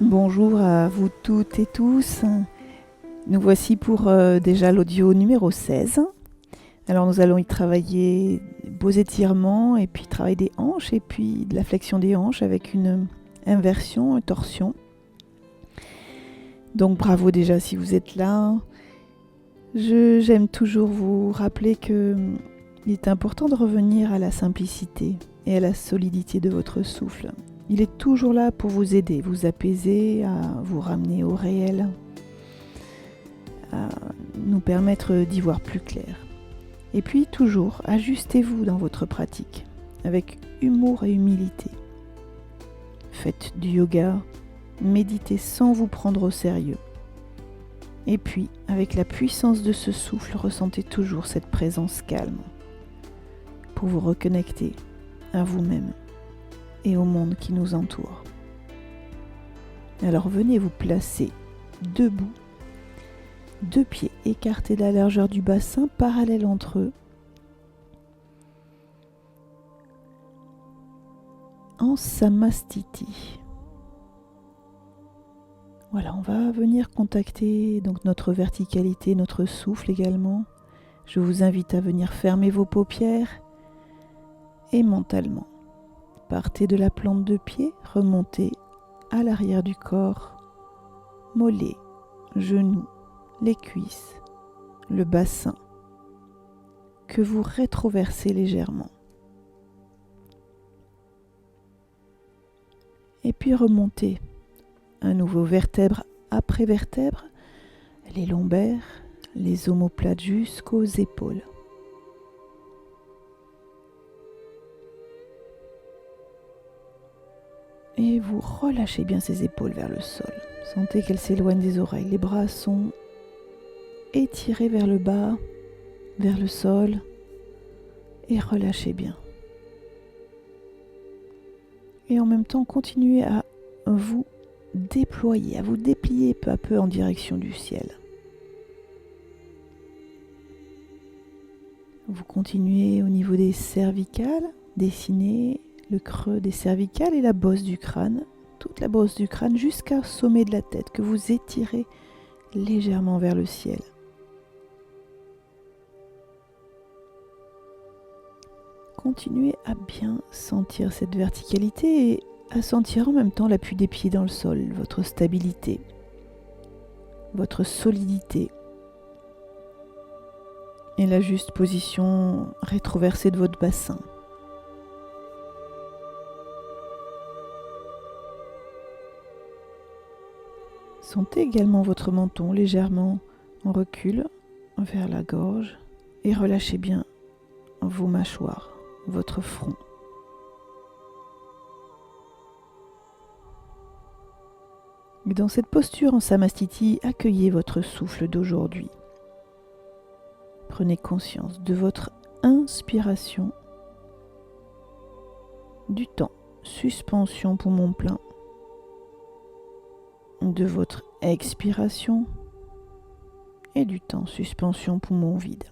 Bonjour à vous toutes et tous. Nous voici pour déjà l'audio numéro 16. Alors nous allons y travailler beaux étirements et puis travailler des hanches et puis de la flexion des hanches avec une inversion, une torsion. Donc bravo déjà si vous êtes là. J'aime toujours vous rappeler qu'il est important de revenir à la simplicité et à la solidité de votre souffle. Il est toujours là pour vous aider, vous apaiser, à vous ramener au réel, à nous permettre d'y voir plus clair. Et puis toujours, ajustez-vous dans votre pratique, avec humour et humilité. Faites du yoga, méditez sans vous prendre au sérieux. Et puis, avec la puissance de ce souffle, ressentez toujours cette présence calme pour vous reconnecter à vous-même et au monde qui nous entoure. Alors venez vous placer debout, deux pieds écartés de la largeur du bassin, parallèles entre eux, en Samastiti. Voilà, on va venir contacter donc notre verticalité, notre souffle également. Je vous invite à venir fermer vos paupières et mentalement. Partez de la plante de pied, remontez à l'arrière du corps, mollets, genoux, les cuisses, le bassin, que vous rétroversez légèrement. Et puis remontez à nouveau vertèbre après vertèbre, les lombaires, les omoplates jusqu'aux épaules. Et vous relâchez bien ces épaules vers le sol. Sentez qu'elles s'éloignent des oreilles. Les bras sont étirés vers le bas, vers le sol. Et relâchez bien. Et en même temps, continuez à vous déployer, à vous déplier peu à peu en direction du ciel. Vous continuez au niveau des cervicales, dessinez le creux des cervicales et la bosse du crâne, toute la bosse du crâne jusqu'au sommet de la tête que vous étirez légèrement vers le ciel. Continuez à bien sentir cette verticalité et à sentir en même temps l'appui des pieds dans le sol, votre stabilité, votre solidité et la juste position rétroversée de votre bassin. Sentez également votre menton légèrement en recul vers la gorge et relâchez bien vos mâchoires, votre front. Et dans cette posture en Samastiti, accueillez votre souffle d'aujourd'hui. Prenez conscience de votre inspiration, du temps, suspension poumon plein, de votre expiration et du temps, suspension poumon vide.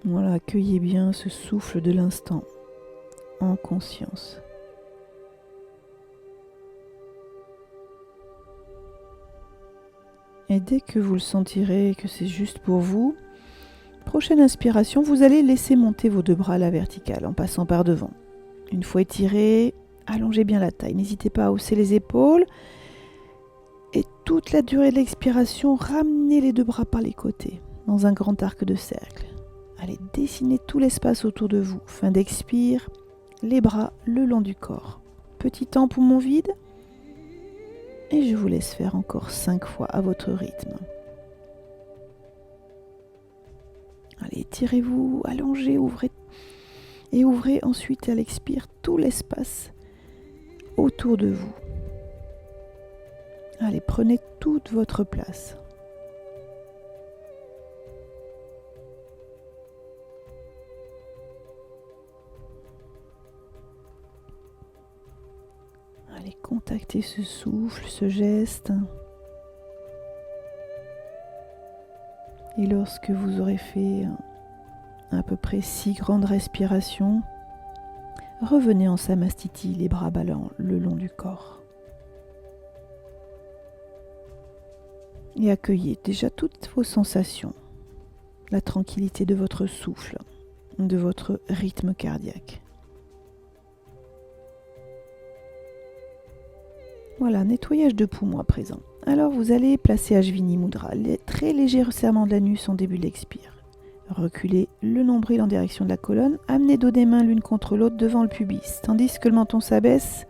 Voilà, accueillez bien ce souffle de l'instant en conscience. Et dès que vous le sentirez que c'est juste pour vous, prochaine inspiration, vous allez laisser monter vos deux bras à la verticale en passant par devant. Une fois étiré, allongez bien la taille. N'hésitez pas à hausser les épaules. Et toute la durée de l'expiration, ramenez les deux bras par les côtés dans un grand arc de cercle. Allez dessiner tout l'espace autour de vous. Fin d'expire, les bras le long du corps. Petit temps poumon vide. Et je vous laisse faire encore 5 fois à votre rythme. Allez, étirez-vous, allongez, ouvrez. Et ouvrez ensuite à l'expire tout l'espace autour de vous. Allez, prenez toute votre place. Allez, contactez ce souffle, ce geste. Et lorsque vous aurez fait à peu près 6 grandes respirations, revenez en Samastiti, les bras ballants le long du corps. Et accueillez déjà toutes vos sensations, la tranquillité de votre souffle, de votre rythme cardiaque. Voilà, nettoyage de poumons à présent. Alors vous allez placer Ashvini Mudra, très léger resserrement de l'anus en début de l'expire. Reculez le nombril en direction de la colonne, amenez dos des mains l'une contre l'autre devant le pubis, tandis que le menton s'abaisse.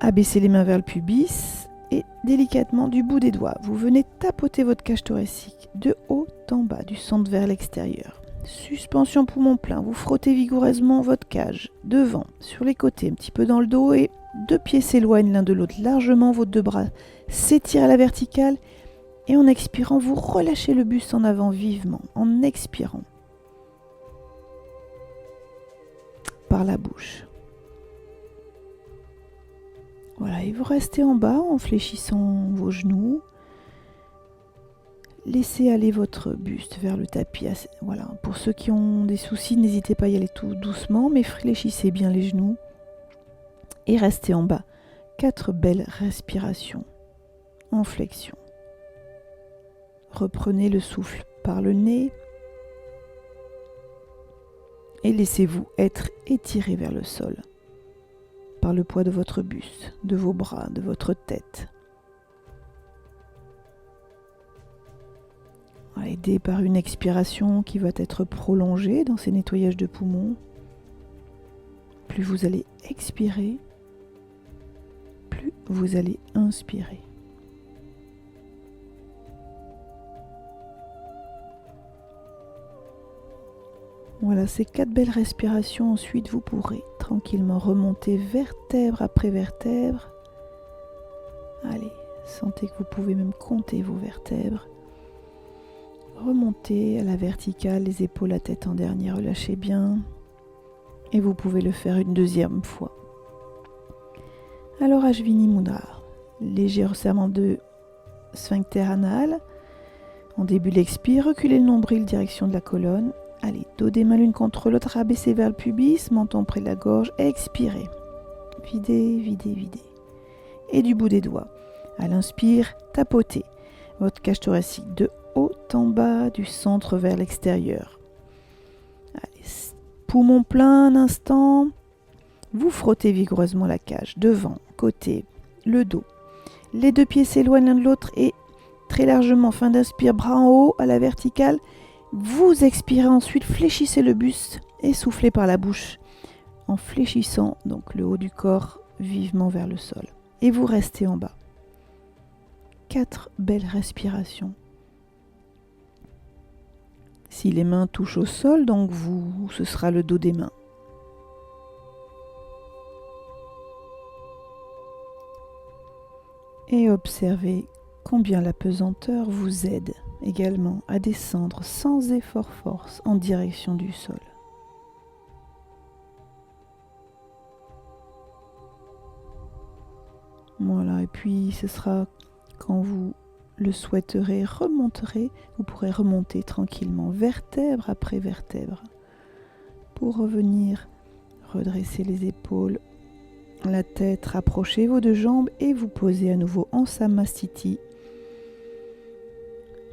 Abaissez les mains vers le pubis et délicatement du bout des doigts, vous venez tapoter votre cage thoracique de haut en bas, du centre vers l'extérieur. Suspension poumon plein, vous frottez vigoureusement votre cage, devant, sur les côtés, un petit peu dans le dos et 2 pieds s'éloignent l'un de l'autre largement, vos 2 bras s'étirent à la verticale et en expirant, vous relâchez le buste en avant vivement, en expirant par la bouche. Voilà, et vous restez en bas en fléchissant vos genoux. Laissez aller votre buste vers le tapis. Voilà. Pour ceux qui ont des soucis, n'hésitez pas à y aller tout doucement, mais fléchissez bien les genoux. Et restez en bas. 4 belles respirations en flexion. Reprenez le souffle par le nez. Et laissez-vous être étiré vers le sol. Par le poids de votre buste, de vos bras, de votre tête. Aidé par une expiration qui va être prolongée dans ces nettoyages de poumons. Plus vous allez expirer, plus vous allez inspirer. Voilà, ces 4 belles respirations. Ensuite, vous pourrez tranquillement remonter vertèbre après vertèbre. Allez, sentez que vous pouvez même compter vos vertèbres. Remontez à la verticale, les épaules, la tête en dernier, relâchez bien. Et vous pouvez le faire une deuxième fois. Alors Ashvini Mudra, léger resserrement de sphincter anal. En début de l'expire, reculez le nombril direction de la colonne. Allez, dos des mains l'une contre l'autre, rabaissez vers le pubis, menton près de la gorge, expirez. Videz, videz, videz. Et du bout des doigts, à l'inspire, tapotez votre cage thoracique de haut en bas, du centre vers l'extérieur. Allez, poumon plein un instant. Vous frottez vigoureusement la cage, devant, côté, le dos. Les 2 pieds s'éloignent l'un de l'autre et très largement, fin d'inspire, bras en haut à la verticale. Vous expirez ensuite, fléchissez le buste et soufflez par la bouche en fléchissant donc le haut du corps vivement vers le sol. Et vous restez en bas. 4 belles respirations. Si les mains touchent au sol, donc ce sera le dos des mains. Et observez combien la pesanteur vous aide également à descendre sans effort force en direction du sol. Voilà, et puis ce sera quand vous le souhaiterez, vous pourrez remonter tranquillement, vertèbre après vertèbre, pour revenir redresser les épaules, la tête, rapprocher vos 2 jambes et vous poser à nouveau en Samastiti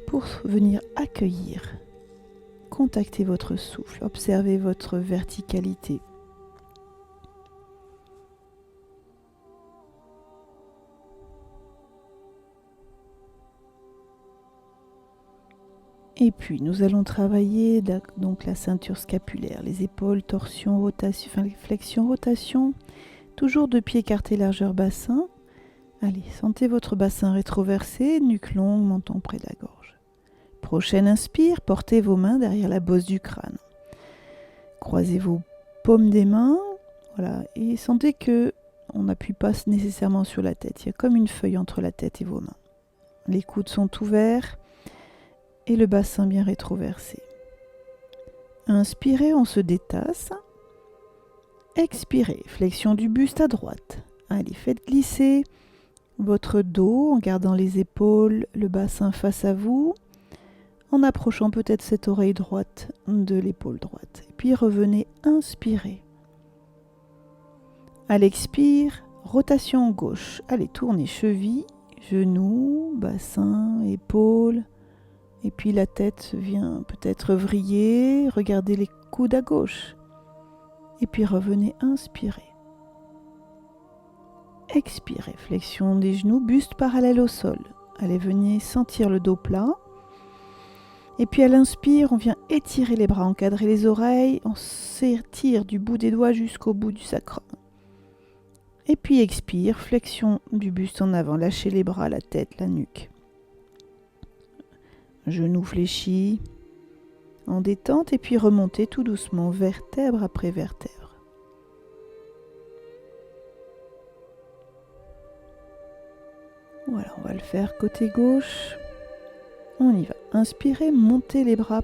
pour venir accueillir, contacter votre souffle, observer votre verticalité. Et puis nous allons travailler donc la ceinture scapulaire, les épaules, torsion, rotation, flexion, rotation. Toujours 2 pieds écartés, largeur bassin. Allez, sentez votre bassin rétroversé, nuque longue, menton près de la gorge. Prochaine inspire, portez vos mains derrière la bosse du crâne. Croisez vos paumes des mains, voilà, et sentez que on n'appuie pas nécessairement sur la tête. Il y a comme une feuille entre la tête et vos mains. Les coudes sont ouverts et le bassin bien rétroversé. Inspirez, on se détasse. Expirez, flexion du buste à droite. Allez, faites glisser votre dos en gardant les épaules, le bassin face à vous, en approchant peut-être cette oreille droite de l'épaule droite. Et puis revenez, inspirez. À l'expire, rotation gauche. Allez, tournez cheville, genoux, bassin, épaules. Et puis la tête vient peut-être vriller. Regardez les coudes à gauche. Et puis revenez, inspirez. Expirez, flexion des genoux, buste parallèle au sol. Allez, venez sentir le dos plat. Et puis à l'inspire, on vient étirer les bras, encadrer les oreilles. On s'étire du bout des doigts jusqu'au bout du sacrum. Et puis expire, flexion du buste en avant, lâchez les bras, la tête, la nuque. Genoux fléchis, en détente, et puis remontez tout doucement, vertèbre après vertèbre. Voilà, on va le faire côté gauche. On y va. Inspirez, montez les bras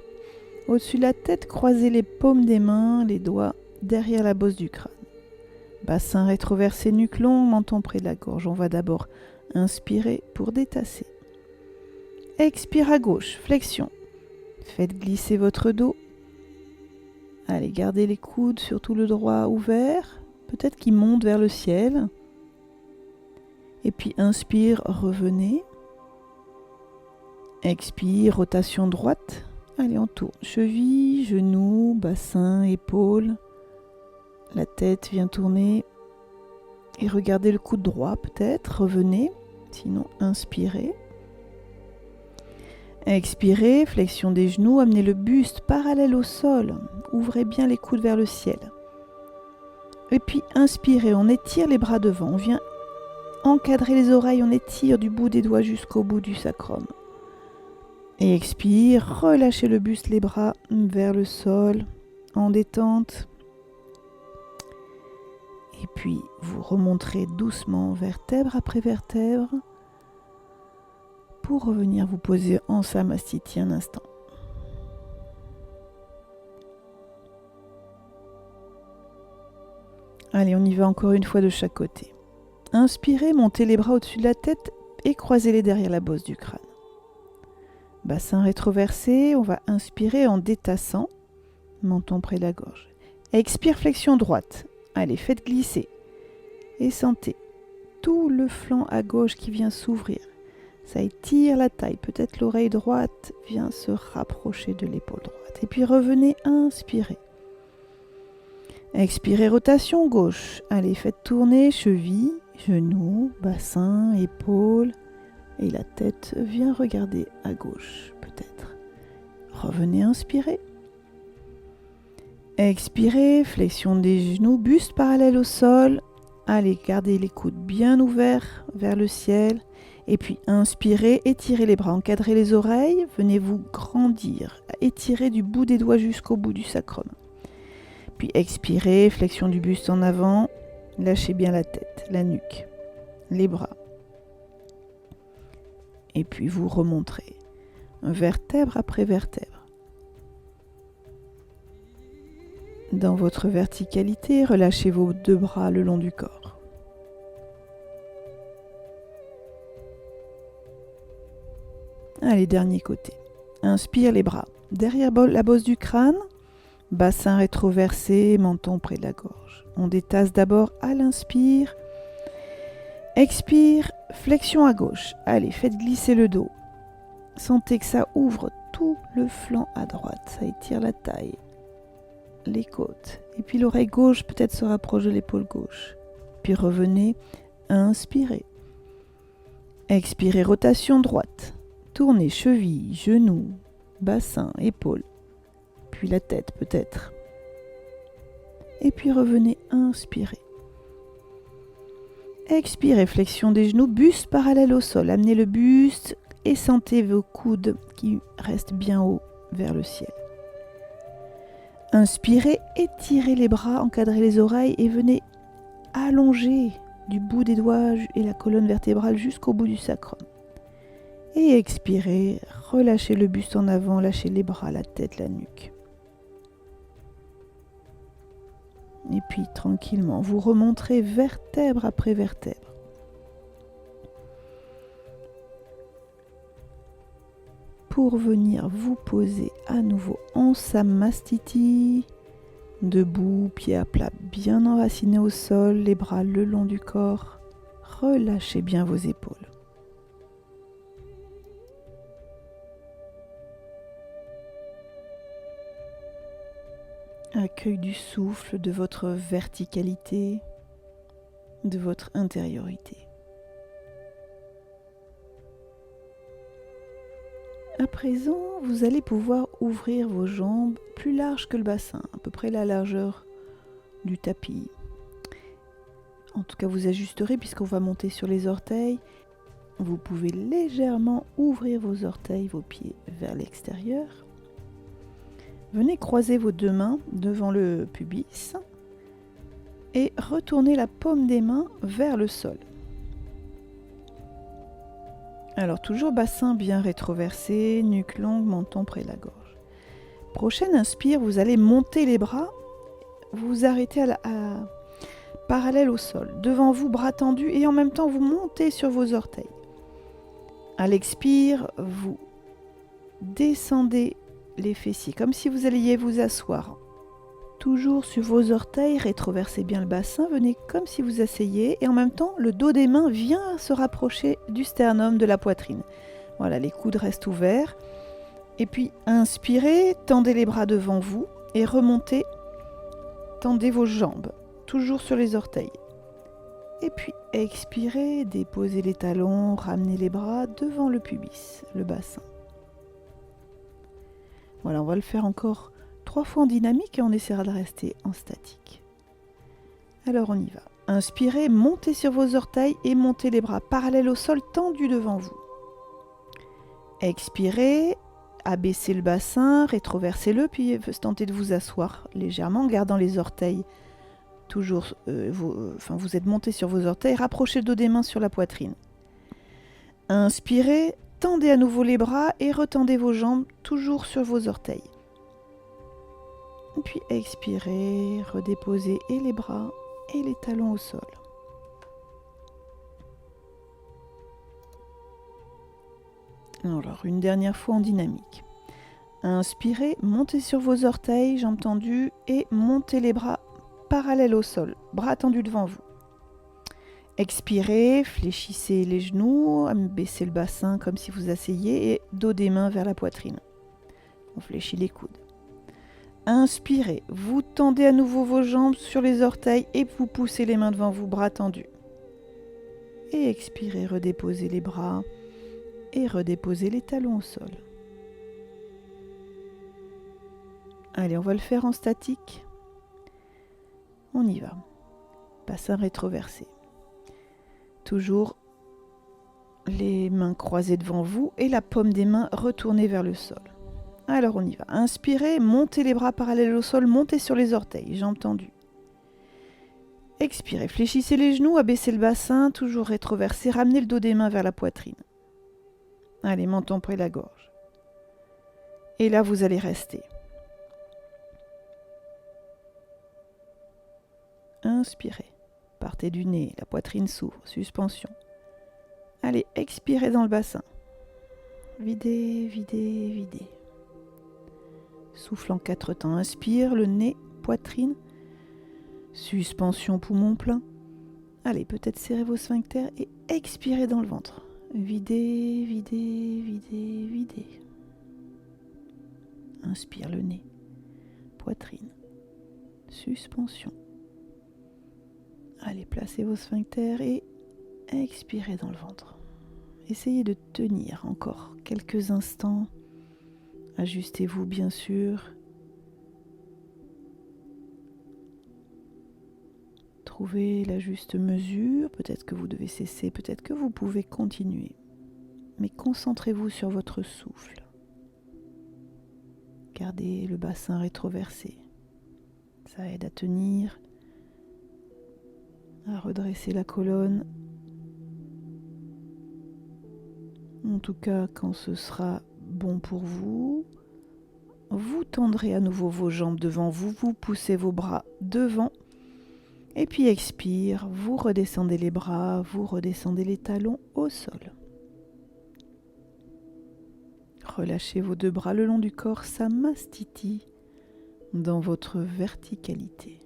au-dessus de la tête, croisez les paumes des mains, les doigts derrière la bosse du crâne. Bassin rétroversé, nuque longue, menton près de la gorge. On va d'abord inspirer pour détasser. Expire à gauche, flexion. Faites glisser votre dos. Allez, gardez les coudes, surtout le droit ouvert. Peut-être qu'il monte vers le ciel. Et puis inspire, revenez. Expire, rotation droite. Allez, on tourne. Cheville, genoux, bassin, épaules. La tête vient tourner. Et regardez le coude droit peut-être. Revenez. Sinon, inspirez. Expirez, flexion des genoux. Amenez le buste parallèle au sol. Ouvrez bien les coudes vers le ciel. Et puis, inspirez. On étire les bras devant. On vient encadrer les oreilles. On étire du bout des doigts jusqu'au bout du sacrum. Et expire. Relâchez le buste, les bras vers le sol. En détente. Et puis, vous remonterez doucement vertèbre après vertèbre pour revenir vous poser en Samasthiti un instant. Allez, on y va encore une fois de chaque côté. Inspirez, montez les bras au-dessus de la tête et croisez-les derrière la bosse du crâne. Bassin rétroversé, on va inspirer en détassant, menton près de la gorge. Expire, flexion droite. Allez, faites glisser et sentez tout le flanc à gauche qui vient s'ouvrir. Ça étire la taille, peut-être l'oreille droite vient se rapprocher de l'épaule droite. Et puis revenez, inspirez. Expirez, rotation gauche. Allez, faites tourner cheville, genoux, bassin, épaules. Et la tête vient regarder à gauche, peut-être. Revenez, inspirez. Expirez, flexion des genoux, buste parallèle au sol. Allez, gardez les coudes bien ouverts vers le ciel. Et puis inspirez, étirez les bras, encadrez les oreilles. Venez vous grandir, étirez du bout des doigts jusqu'au bout du sacrum. Puis expirez, flexion du buste en avant. Lâchez bien la tête, la nuque, les bras. Et puis vous remonterez, vertèbre après vertèbre. Dans votre verticalité, relâchez vos deux bras le long du corps. Allez, dernier côté. Inspire les bras derrière la bosse du crâne, bassin rétroversé, menton près de la gorge. On détasse d'abord à l'inspire. Expire, flexion à gauche. Allez, faites glisser le dos. Sentez que ça ouvre tout le flanc à droite. Ça étire la taille, les côtes. Et puis l'oreille gauche peut-être se rapproche de l'épaule gauche. Puis revenez, inspirez. Expirez, rotation droite. Tournez cheville, genoux, bassin, épaule. Puis la tête peut-être. Et puis revenez, inspirez. Expirez, flexion des genoux, buste parallèle au sol. Amenez le buste et sentez vos coudes qui restent bien haut vers le ciel. Inspirez, étirez les bras, encadrez les oreilles et venez allonger du bout des doigts et la colonne vertébrale jusqu'au bout du sacrum. Et expirez, relâchez le buste en avant, lâchez les bras, la tête, la nuque. Et puis tranquillement, vous remonterez vertèbre après vertèbre. pour venir vous poser à nouveau en Samastiti, debout, pieds à plat, bien enracinés au sol, les bras le long du corps. Relâchez bien vos épaules. Accueil du souffle, de votre verticalité, de votre intériorité. À présent, vous allez pouvoir ouvrir vos jambes plus larges que le bassin, à peu près la largeur du tapis. En tout cas, vous ajusterez puisqu'on va monter sur les orteils. Vous pouvez légèrement ouvrir vos orteils, vos pieds vers l'extérieur. Venez croiser vos deux mains devant le pubis et retournez la paume des mains vers le sol. Alors toujours bassin bien rétroversé, nuque longue, menton près de la gorge. Prochaine inspire, vous allez monter les bras, vous arrêtez parallèle au sol. Devant vous, bras tendus et en même temps vous montez sur vos orteils. À l'expire, vous descendez les fessiers comme si vous alliez vous asseoir. Toujours sur vos orteils, rétroversez bien le bassin, venez comme si vous asseyez et en même temps le dos des mains vient se rapprocher du sternum, de la poitrine. Voilà, les coudes restent ouverts. Et puis inspirez, tendez les bras devant vous et remontez, tendez vos jambes, toujours sur les orteils. Et puis expirez, déposez les talons, ramenez les bras devant le pubis, le bassin. Voilà, on va le faire encore 3 fois en dynamique et on essaiera de rester en statique. Alors on y va. Inspirez, montez sur vos orteils et montez les bras parallèles au sol, tendus devant vous. Expirez, abaissez le bassin, rétroversez-le, puis tentez de vous asseoir légèrement en gardant les orteils. Toujours, vous êtes monté sur vos orteils, rapprochez le dos des mains sur la poitrine. Inspirez, tendez à nouveau les bras et retendez vos jambes, toujours sur vos orteils. Puis expirez, redéposez et les bras et les talons au sol. Alors, une dernière fois en dynamique. Inspirez, montez sur vos orteils, jambes tendues et montez les bras parallèles au sol, bras tendus devant vous. Expirez, fléchissez les genoux, baissez le bassin comme si vous asseyez et dos des mains vers la poitrine. On fléchit les coudes. Inspirez, vous tendez à nouveau vos jambes sur les orteils et vous poussez les mains devant vous, bras tendus. Et expirez, redéposez les bras et redéposez les talons au sol. Allez, on va le faire en statique. On y va. Bassin rétroversé. Toujours les mains croisées devant vous et la paume des mains retournée vers le sol. Alors on y va. Inspirez, montez les bras parallèles au sol, montez sur les orteils, jambes tendues. Expirez, fléchissez les genoux, abaissez le bassin, toujours rétroversé, ramenez le dos des mains vers la poitrine. Allez, menton près de la gorge. Et là, vous allez rester. Inspirez, partez du nez, la poitrine s'ouvre, suspension. Allez, expirez dans le bassin. Videz, videz, videz. Souffle en 4 temps. Inspire, le nez, poitrine. Suspension, poumon plein. Allez, peut-être serrez vos sphincters et expirez dans le ventre. Videz, videz, videz, videz. Inspire le nez, poitrine. Suspension. Allez, placez vos sphincters et expirez dans le ventre. Essayez de tenir encore quelques instants. Ajustez-vous bien sûr. Trouvez la juste mesure. Peut-être que vous devez cesser, peut-être que vous pouvez continuer. Mais concentrez-vous sur votre souffle. Gardez le bassin rétroversé. Ça aide à tenir, à redresser la colonne. En tout cas, quand ce sera bon pour vous, vous tendrez à nouveau vos jambes devant vous, vous poussez vos bras devant, et puis expire, vous redescendez les bras, vous redescendez les talons au sol. relâchez vos deux bras le long du corps, Samastiti, dans votre verticalité.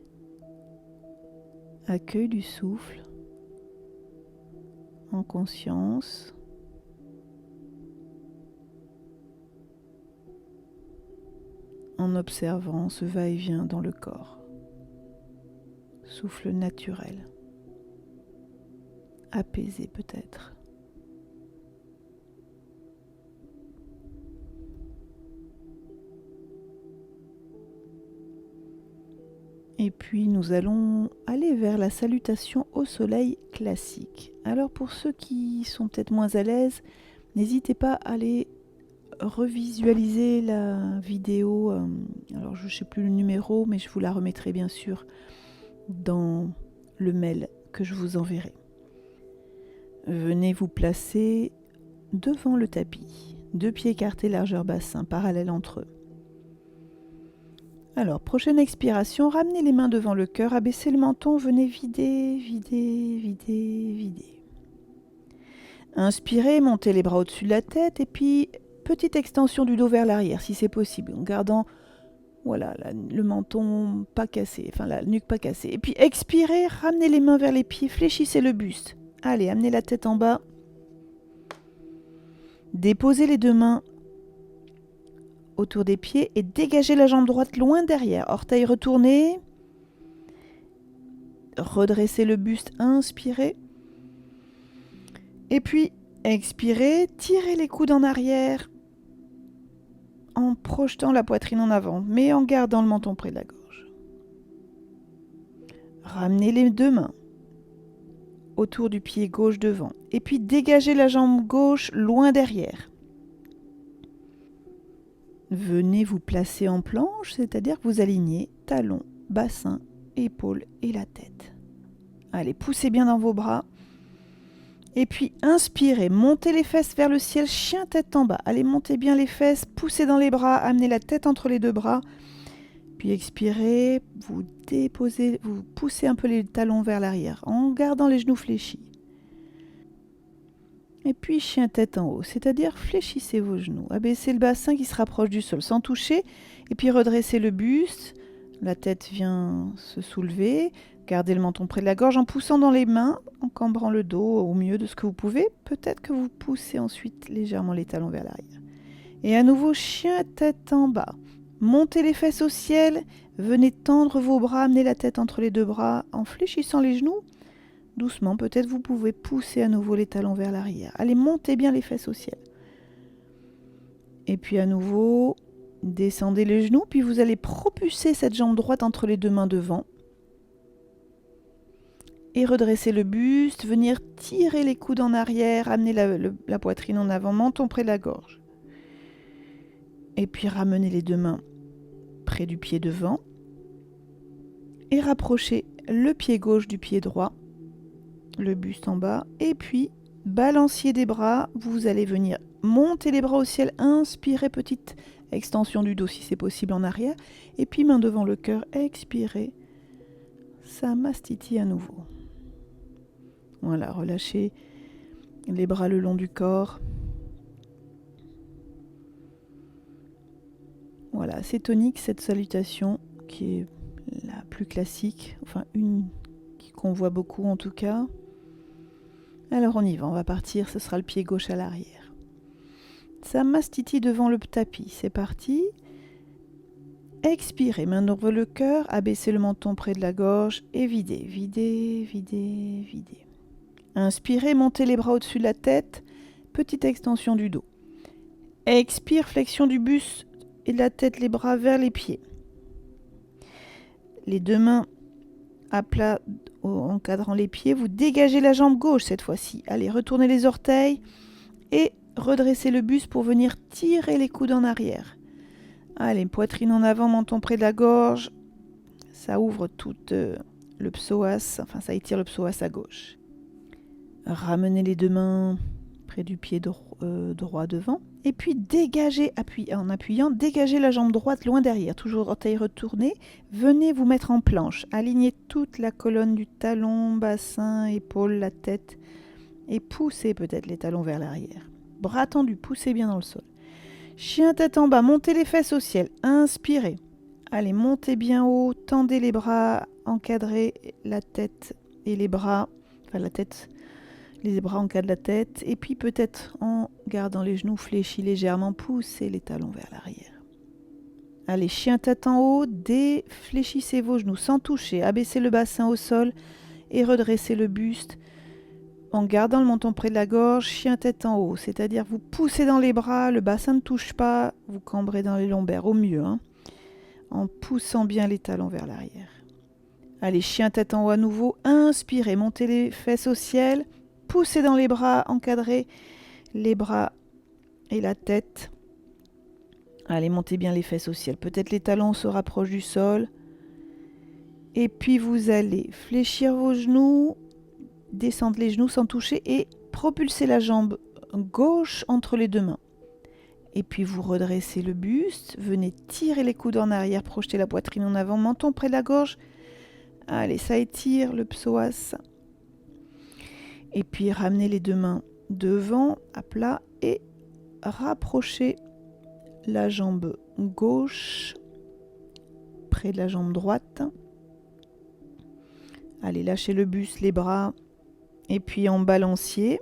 Accueil du souffle en conscience. En observant ce va-et-vient dans le corps. Souffle naturel. Apaisé peut-être. Et puis nous allons aller vers la salutation au soleil classique. Alors pour ceux qui sont peut-être moins à l'aise, n'hésitez pas à aller revisualiser la vidéo. Alors je ne sais plus le numéro, mais je vous la remettrai bien sûr dans le mail que je vous enverrai. Venez vous placer devant le tapis, 2 pieds écartés largeur bassin, parallèles entre eux. Alors, prochaine expiration, ramenez les mains devant le cœur, abaissez le menton, venez vider, vider, vider, vider. Inspirez, montez les bras au-dessus de la tête et puis petite extension du dos vers l'arrière si c'est possible, en gardant le menton pas cassé, enfin la nuque pas cassée. Et puis expirez, ramenez les mains vers les pieds, fléchissez le buste. Allez, amenez la tête en bas. Déposez les 2 mains autour des pieds et dégagez la jambe droite loin derrière. Orteils retournés. Redressez le buste, inspirez. Et puis expirez, tirez les coudes en arrière en projetant la poitrine en avant, mais en gardant le menton près de la gorge. Ramenez les 2 mains autour du pied gauche devant. Et puis dégagez la jambe gauche loin derrière. Venez vous placer en planche, c'est-à-dire que vous alignez talons, bassin, épaules et la tête. Allez, poussez bien dans vos bras. Et puis inspirez, montez les fesses vers le ciel, chien tête en bas. Allez, montez bien les fesses, poussez dans les bras, amenez la tête entre les 2 bras. Puis expirez, vous déposez, vous poussez un peu les talons vers l'arrière en gardant les genoux fléchis. Et puis chien tête en haut, c'est-à-dire fléchissez vos genoux, abaissez le bassin qui se rapproche du sol sans toucher, et puis redressez le buste, la tête vient se soulever, gardez le menton près de la gorge en poussant dans les mains, en cambrant le dos au mieux de ce que vous pouvez, peut-être que vous poussez ensuite légèrement les talons vers l'arrière. Et à nouveau chien tête en bas, montez les fesses au ciel, venez tendre vos bras, amenez la tête entre les 2 bras en fléchissant les genoux. Doucement, peut-être vous pouvez pousser à nouveau les talons vers l'arrière. Allez, montez bien les fesses au ciel. Et puis à nouveau, descendez les genoux, puis vous allez propulser cette jambe droite entre les 2 mains devant. Et redresser le buste, venir tirer les coudes en arrière, amener la poitrine en avant, menton près de la gorge. Et puis ramener les 2 mains près du pied devant. Et rapprocher le pied gauche du pied droit. Le buste en bas, et puis balancier des bras, vous allez venir monter les bras au ciel, inspirez, petite extension du dos si c'est possible en arrière, et puis main devant le cœur, expirez, Samastiti à nouveau. Voilà, relâchez les bras le long du corps. Voilà, c'est tonique cette salutation qui est la plus classique, enfin une qu'on voit beaucoup en tout cas. Alors on y va, on va partir, ce sera le pied gauche à l'arrière. Samastiti devant le tapis, c'est parti. Expirez, main devant le cœur, abaissez le menton près de la gorge et videz, videz, videz, videz. Inspirez, montez les bras au-dessus de la tête, petite extension du dos. Expire, flexion du buste et de la tête, les bras vers les pieds. Les 2 mains à plat encadrant les pieds, vous dégagez la jambe gauche cette fois-ci. Allez, retournez les orteils et redressez le buste pour venir tirer les coudes en arrière. Allez, poitrine en avant, menton près de la gorge. Ça ouvre tout le psoas, enfin ça étire le psoas à gauche. Ramenez les 2 mains près du pied droit devant. Et puis dégagez, en appuyant, dégagez la jambe droite loin derrière. Toujours orteils retournés. Venez vous mettre en planche. Alignez toute la colonne du talon, bassin, épaule, la tête. Et poussez peut-être les talons vers l'arrière. Bras tendus, poussez bien dans le sol. Chien tête en bas, montez les fesses au ciel. Inspirez. Allez, montez bien haut, tendez les bras, encadrez la tête et les bras. Enfin, la tête, les bras encadrent la tête. Et puis peut-être en gardant les genoux fléchis légèrement, poussez les talons vers l'arrière. Allez, chien tête en haut, défléchissez vos genoux sans toucher. Abaissez le bassin au sol et redressez le buste. En gardant le menton près de la gorge, chien tête en haut, c'est-à-dire vous poussez dans les bras, le bassin ne touche pas, vous cambrez dans les lombaires, au mieux, en poussant bien les talons vers l'arrière. Allez, chien tête en haut à nouveau, inspirez, montez les fesses au ciel, poussez dans les bras, encadrez les bras et la tête. Allez, montez bien les fesses au ciel, peut-être les talons se rapprochent du sol. Et puis vous allez fléchir vos genoux, descendre les genoux sans toucher et propulser la jambe gauche entre les deux mains. Et puis vous redressez le buste, venez tirer les coudes en arrière, projetez la poitrine en avant, menton près de la gorge. Allez, ça étire le psoas. Et puis ramenez les deux mains devant, à plat, et rapprochez la jambe gauche près de la jambe droite. Allez, lâchez le buste, les bras. Et puis en balancier,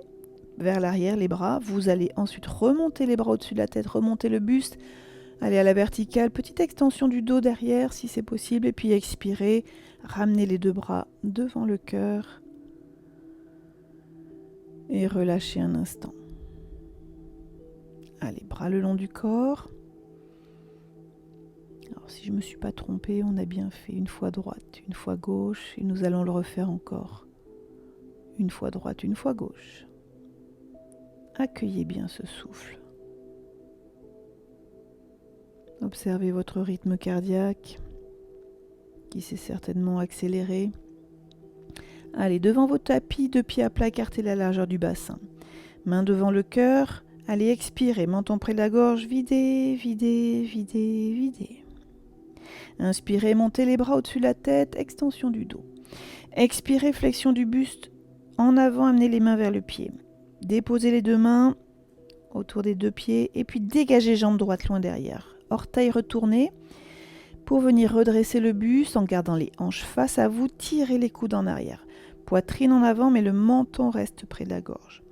vers l'arrière, les bras. Vous allez ensuite remonter les bras au-dessus de la tête, remonter le buste. Allez à la verticale, petite extension du dos derrière si c'est possible. Et puis expirez, ramenez les deux bras devant le cœur. Et relâchez un instant. Allez, bras le long du corps. Alors si je ne me suis pas trompée, on a bien fait une fois droite, une fois gauche. Et nous allons le refaire encore. Une fois droite, une fois gauche. Accueillez bien ce souffle. Observez votre rythme cardiaque qui s'est certainement accéléré. Allez, devant vos tapis, deux pieds à plat, écartez la largeur du bassin. Main devant le cœur. Allez, expirez, menton près de la gorge, videz, videz, videz, videz. Inspirez, montez les bras au-dessus de la tête, extension du dos. Expirez, flexion du buste en avant, amenez les mains vers le pied. Déposez les deux mains autour des deux pieds et puis dégagez jambe droite loin derrière. Orteils retournés pour venir redresser le buste en gardant les hanches face à vous. Tirez les coudes en arrière. Poitrine en avant mais le menton reste près de la gorge.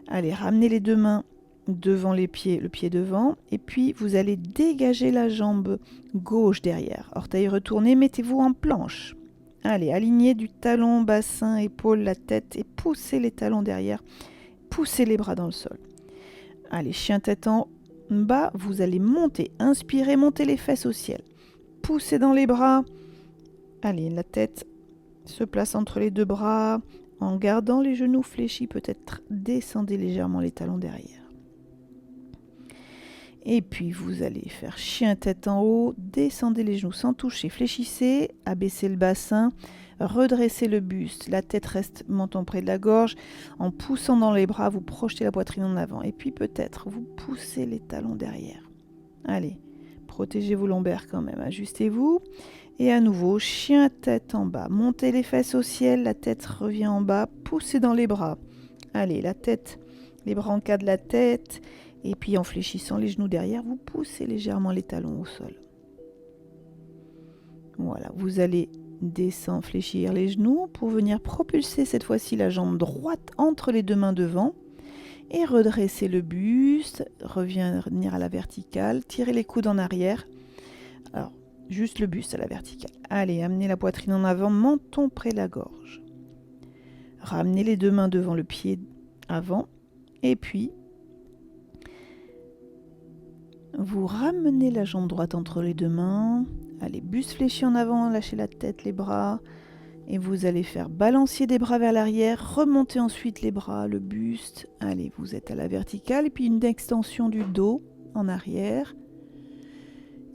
Allez, ramenez les deux mains devant les pieds, le pied devant. Et puis vous allez dégager la jambe gauche derrière. Orteils retournés, mettez-vous en planche. Allez, alignez du talon, bassin, épaule, la tête et poussez les talons derrière. Poussez les bras dans le sol. Allez, chien tête en bas, vous allez monter. Inspirez, montez les fesses au ciel. Poussez dans les bras. Allez, la tête se place entre les deux bras. En gardant les genoux fléchis, peut-être descendez légèrement les talons derrière. Et puis vous allez faire chien tête en haut, descendez les genoux sans toucher, fléchissez, abaissez le bassin, redressez le buste, la tête reste menton près de la gorge, en poussant dans les bras, vous projetez la poitrine en avant et puis peut-être vous poussez les talons derrière. Allez, protégez vos lombaires quand même, ajustez-vous et à nouveau, chien tête en bas, montez les fesses au ciel, la tête revient en bas, poussez dans les bras. Allez, la tête, les bras encadrent la tête. Et puis en fléchissant les genoux derrière, vous poussez légèrement les talons au sol. Voilà, vous allez descendre, fléchir les genoux pour venir propulser cette fois-ci la jambe droite entre les deux mains devant et redresser le buste, revenir à la verticale, tirer les coudes en arrière. Alors, juste le buste à la verticale. Allez, amenez la poitrine en avant, menton près de la gorge. Ramenez les deux mains devant le pied avant et puis vous ramenez la jambe droite entre les deux mains. Allez, buste fléchi en avant, lâchez la tête, les bras. Et vous allez faire balancier des bras vers l'arrière. Remontez ensuite les bras, le buste. Allez, vous êtes à la verticale. Et puis une extension du dos en arrière.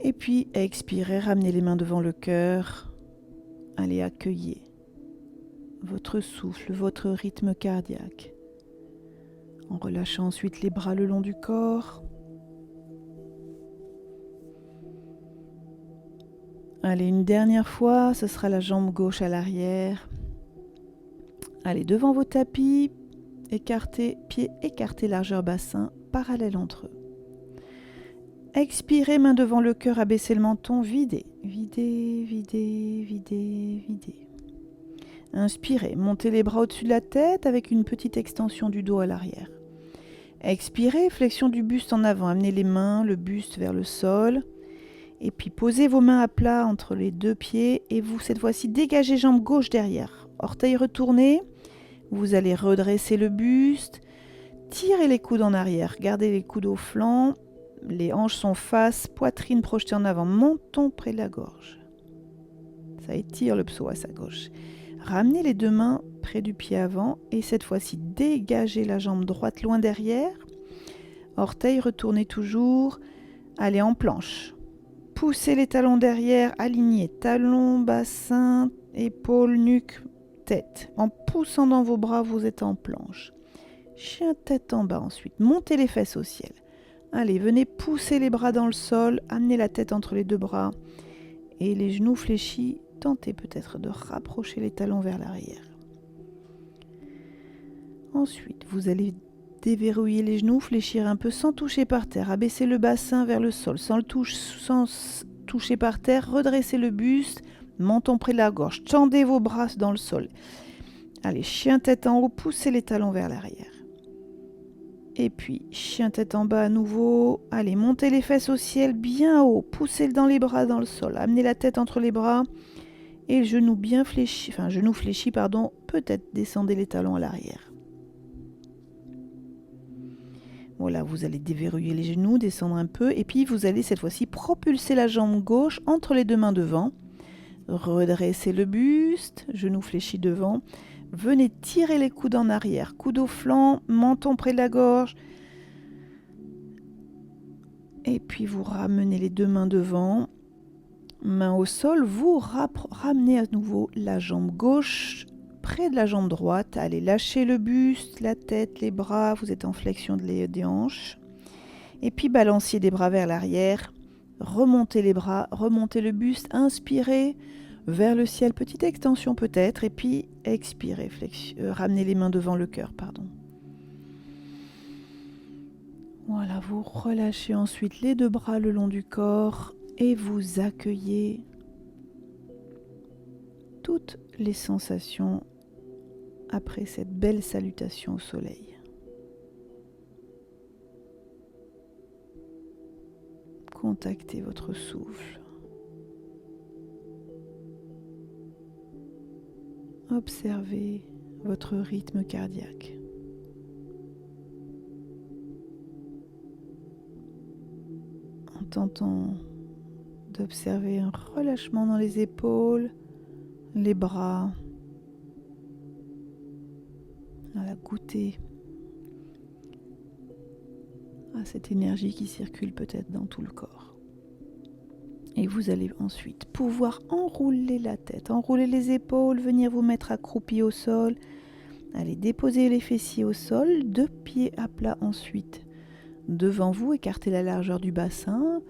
Et puis expirez, ramenez les mains devant le cœur. Allez, accueillez votre souffle, votre rythme cardiaque. En relâchant ensuite les bras le long du corps. Allez, une dernière fois, ce sera la jambe gauche à l'arrière. Allez, devant vos tapis, écartez, pieds écartés, largeur bassin, parallèle entre eux. Expirez, main devant le cœur, abaissez le menton, videz, videz, videz, videz, videz. Inspirez, montez les bras au-dessus de la tête avec une petite extension du dos à l'arrière. Expirez, flexion du buste en avant, amenez les mains, le buste vers le sol. Et puis posez vos mains à plat entre les deux pieds et vous, cette fois-ci, dégagez jambe gauche derrière. Orteils retournés, vous allez redresser le buste, tirez les coudes en arrière, gardez les coudes au flanc, les hanches sont face, poitrine projetée en avant, menton près de la gorge. Ça étire le psoas à gauche. Ramenez les deux mains près du pied avant et cette fois-ci, dégagez la jambe droite loin derrière. Orteils retournés toujours. Allez en planche. Poussez les talons derrière, alignés. Talons, bassin, épaules, nuque, tête. En poussant dans vos bras, vous êtes en planche. Chien tête en bas ensuite. Montez les fesses au ciel. Allez, venez pousser les bras dans le sol. Amenez la tête entre les deux bras. Et les genoux fléchis. Tentez peut-être de rapprocher les talons vers l'arrière. Ensuite, vous allez déverrouiller les genoux, fléchir un peu sans toucher par terre. Abaisser le bassin vers le sol sans toucher par terre. Redressez le buste, menton près de la gorge. Tendez vos bras dans le sol. Allez, chien tête en haut, poussez les talons vers l'arrière. Et puis, chien tête en bas à nouveau. Allez, montez les fesses au ciel bien haut. Poussez dans les bras dans le sol. Amenez la tête entre les bras. Et le genou bien fléchi, peut-être descendez les talons à l'arrière. Voilà, vous allez déverrouiller les genoux, descendre un peu, et puis vous allez cette fois-ci propulser la jambe gauche entre les deux mains devant. Redressez le buste, genou fléchi devant. Venez tirer les coudes en arrière, coude au flanc, menton près de la gorge. Et puis vous ramenez les deux mains devant. Main au sol, vous ramenez à nouveau la jambe gauche près de la jambe droite. Allez, lâchez le buste, la tête, les bras. Vous êtes en flexion des hanches. Et puis balanciez des bras vers l'arrière. Remontez les bras, remontez le buste. Inspirez vers le ciel, petite extension peut-être. Et puis expirez, ramenez les mains devant le cœur, Voilà, vous relâchez ensuite les deux bras le long du corps. Et vous accueillez toutes les sensations après cette belle salutation au soleil. Contactez votre souffle. Observez votre rythme cardiaque. En tentant d'observer un relâchement dans les épaules, les bras. Voilà, goûter à cette énergie qui circule peut-être dans tout le corps. Et vous allez ensuite pouvoir enrouler la tête, enrouler les épaules, venir vous mettre accroupi au sol. Allez, déposer les fessiers au sol, deux pieds à plat ensuite. Devant vous, écartez la largeur du bassin.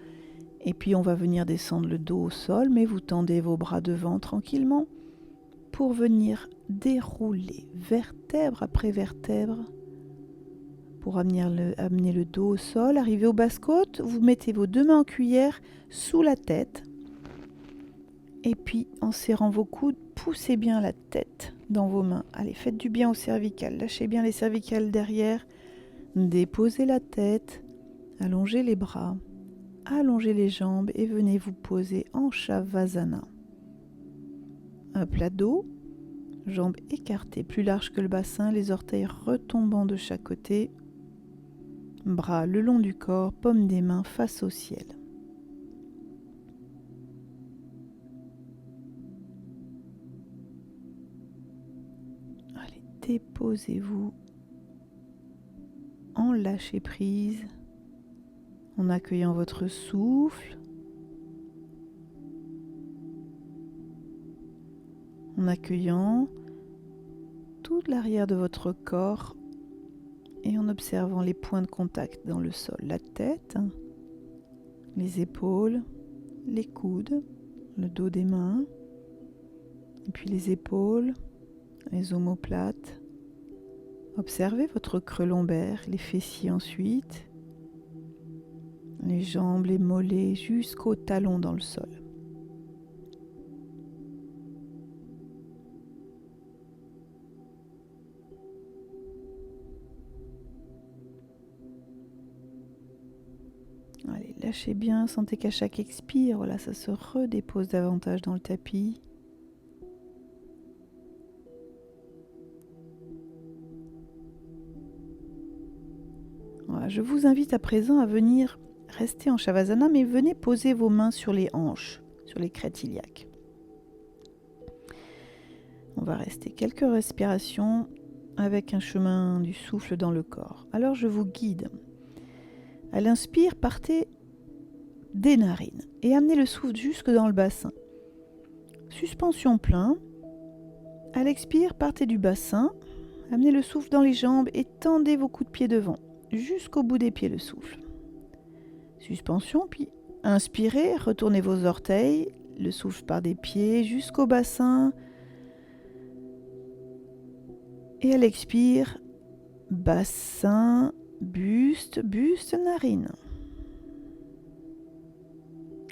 Et puis on va venir descendre le dos au sol, mais vous tendez vos bras devant tranquillement pour venir dérouler vertèbre après vertèbre pour amener le dos au sol. Arrivez aux basses-côtes, vous mettez vos deux mains en cuillère sous la tête. Et puis en serrant vos coudes, poussez bien la tête dans vos mains. Allez, faites du bien au cervical, lâchez bien les cervicales derrière. Déposez la tête, allongez les bras. Allongez les jambes et venez vous poser en Shavasana. Un plat dos, jambes écartées, plus larges que le bassin, les orteils retombant de chaque côté. Bras le long du corps, paume des mains face au ciel. Allez, déposez-vous en lâcher prise. En accueillant votre souffle, en accueillant toute l'arrière de votre corps et en observant les points de contact dans le sol, la tête, les épaules, les coudes, le dos des mains, et puis les épaules, les omoplates. Observez votre creux lombaire, les fessiers ensuite. les jambes, les mollets, jusqu'aux talons dans le sol. Allez, lâchez bien, sentez qu'à chaque expire, voilà, ça se redépose davantage dans le tapis. Voilà, je vous invite à présent à venir rester en Shavasana, mais venez poser vos mains sur les hanches, sur les crêtes iliaques. On va rester quelques respirations avec un chemin du souffle dans le corps. Alors je vous guide. À l'inspire, partez des narines et amenez le souffle jusque dans le bassin. Suspension plein. À l'expire, partez du bassin, amenez le souffle dans les jambes et tendez vos coups de pied devant, jusqu'au bout des pieds le souffle. Suspension, puis inspirez, retournez vos orteils, le souffle part des pieds jusqu'au bassin. Et à l'expire, bassin, buste, buste, narine.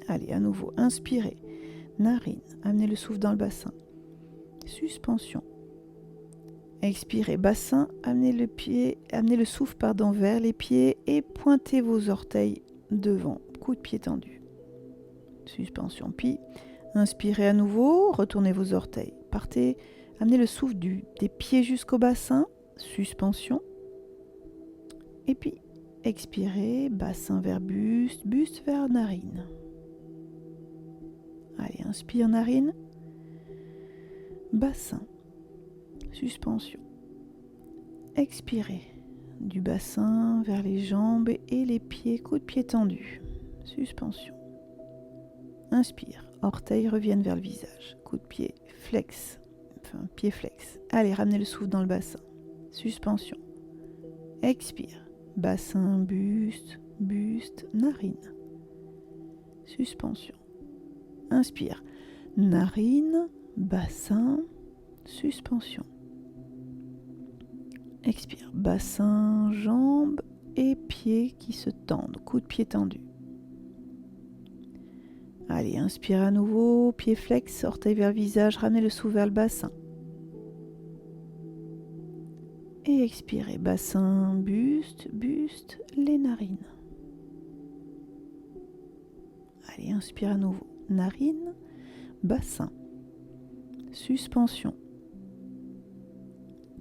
Allez, à nouveau, inspirez, narine, amenez le souffle dans le bassin. Suspension. Expirez, bassin, amenez le souffle vers les pieds et pointez vos orteils devant, coup de pied tendu. Suspension, puis inspirez à nouveau, retournez vos orteils, partez, amenez le souffle des pieds jusqu'au bassin, suspension, et puis expirez, bassin vers buste, buste vers narine. Allez, inspire, narine, bassin, suspension. Expirez, du bassin vers les jambes et les pieds, coup de pied tendu, suspension. Inspire, orteils reviennent vers le visage, coup de pied, flex, pied flex. Allez, ramenez le souffle dans le bassin, suspension. Expire, bassin, buste, buste, narine, suspension. Inspire, narine, bassin, suspension. Expire, bassin, jambes et pieds qui se tendent, coup de pied tendu. Allez, inspire à nouveau, pied flex, orteil vers le visage, ramenez le souffle vers le bassin. Et expirez, bassin, buste, buste, les narines. Allez, inspire à nouveau, narine, bassin, suspension.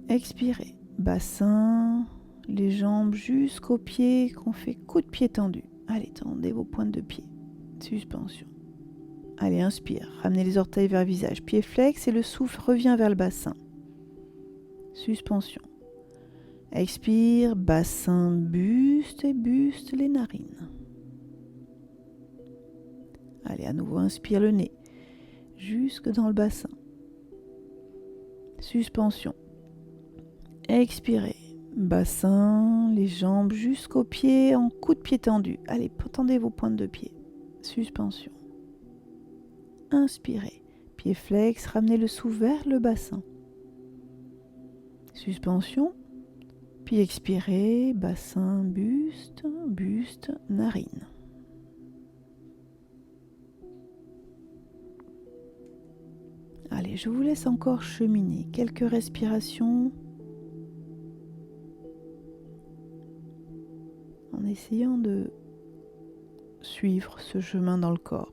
Expirez, bassin, les jambes jusqu'aux pieds qu'on fait coup de pied tendu. Allez, tendez vos pointes de pied, suspension. Allez, inspire, ramenez les orteils vers le visage, pied flex et le souffle revient vers le bassin. Suspension. Expire, bassin, buste et buste les narines. Allez, à nouveau, inspire le nez, jusque dans le bassin. Suspension. Expirez, bassin, les jambes jusqu'aux pieds en coup de pied tendu. Allez, tendez vos pointes de pied. Suspension. Inspirez, pied flex, ramenez le souffle vers le bassin. Suspension. Puis expirez, bassin, buste, buste, narine. Allez, je vous laisse encore cheminer quelques respirations en essayant de suivre ce chemin dans le corps.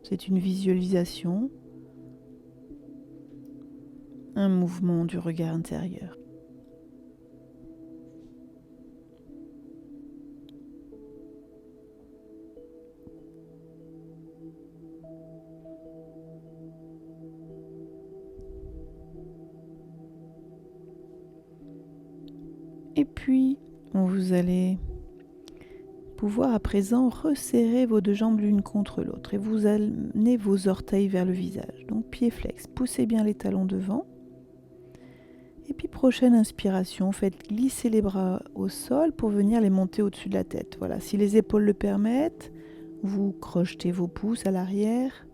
C'est une visualisation, un mouvement du regard intérieur. Et puis, vous allez pouvoir à présent resserrer vos deux jambes l'une contre l'autre et vous amenez vos orteils vers le visage. Donc pied flex, poussez bien les talons devant. Et puis prochaine inspiration, faites glisser les bras au sol pour venir les monter au-dessus de la tête. Voilà, si les épaules le permettent, vous crochetez vos pouces à l'arrière.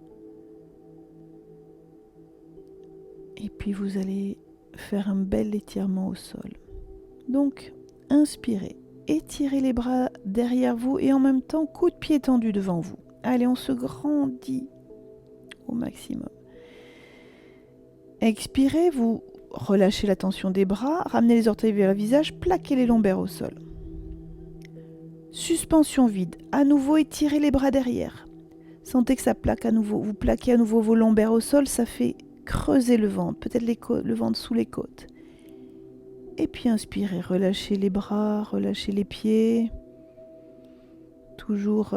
Et puis vous allez faire un bel étirement au sol. Donc, inspirez étirez les bras derrière vous et en même temps, coup de pied tendu devant vous. Allez, on se grandit au maximum. Expirez, vous relâchez la tension des bras, ramenez les orteils vers le visage, plaquez les lombaires au sol. Suspension vide. À nouveau, étirez les bras derrière. Sentez que ça plaque à nouveau. Vous plaquez à nouveau vos lombaires au sol, ça fait creuser le ventre, peut-être le ventre sous les côtes. Et puis inspirez, relâchez les bras, relâchez les pieds. Toujours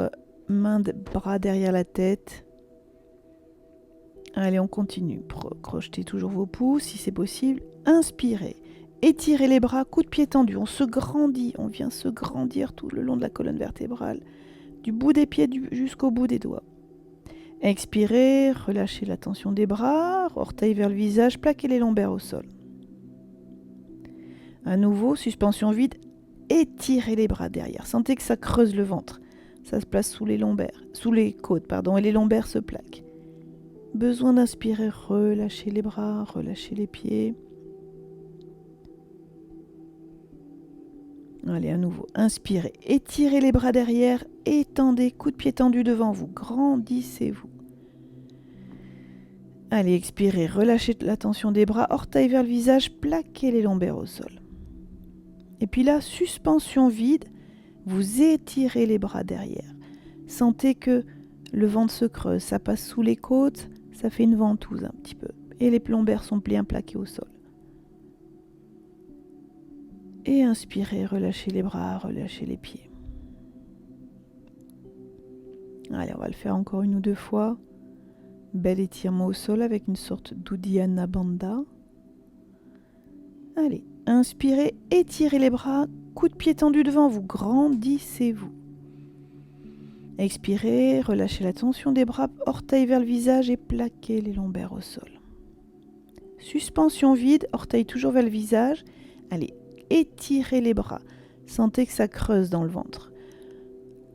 bras derrière la tête. Allez, on continue. Crochetez toujours vos pouces si c'est possible. Inspirez. Étirez les bras, coup de pied tendu. On se grandit, on vient se grandir tout le long de la colonne vertébrale, du bout des pieds jusqu'au bout des doigts. Expirez, relâchez la tension des bras, orteils vers le visage, plaquez les lombaires au sol. À nouveau, suspension vide, étirez les bras derrière. Sentez que ça creuse le ventre. Ça se place sous les côtes, et les lombaires se plaquent. Besoin d'inspirer, relâchez les bras, relâchez les pieds. Allez, à nouveau, inspirez, étirez les bras derrière, étendez, coup de pied tendu devant vous, grandissez-vous. Allez, expirez, relâchez la tension des bras, orteils vers le visage, plaquez les lombaires au sol. Et puis là, suspension vide, vous étirez les bras derrière. Sentez que le ventre se creuse, ça passe sous les côtes, ça fait une ventouse un petit peu. Et les lombaires sont bien plaqués au sol. Et inspirez, relâchez les bras, relâchez les pieds. Allez, on va le faire encore 1 ou 2 fois. Bel étirement au sol avec une sorte d'Uddiyana Bandha. Allez, inspirez, étirez les bras, coup de pied tendu devant vous, grandissez-vous. Expirez, relâchez la tension des bras, orteils vers le visage et plaquez les lombaires au sol. Suspension vide, orteils toujours vers le visage. Allez, étirez les bras. Sentez que ça creuse dans le ventre.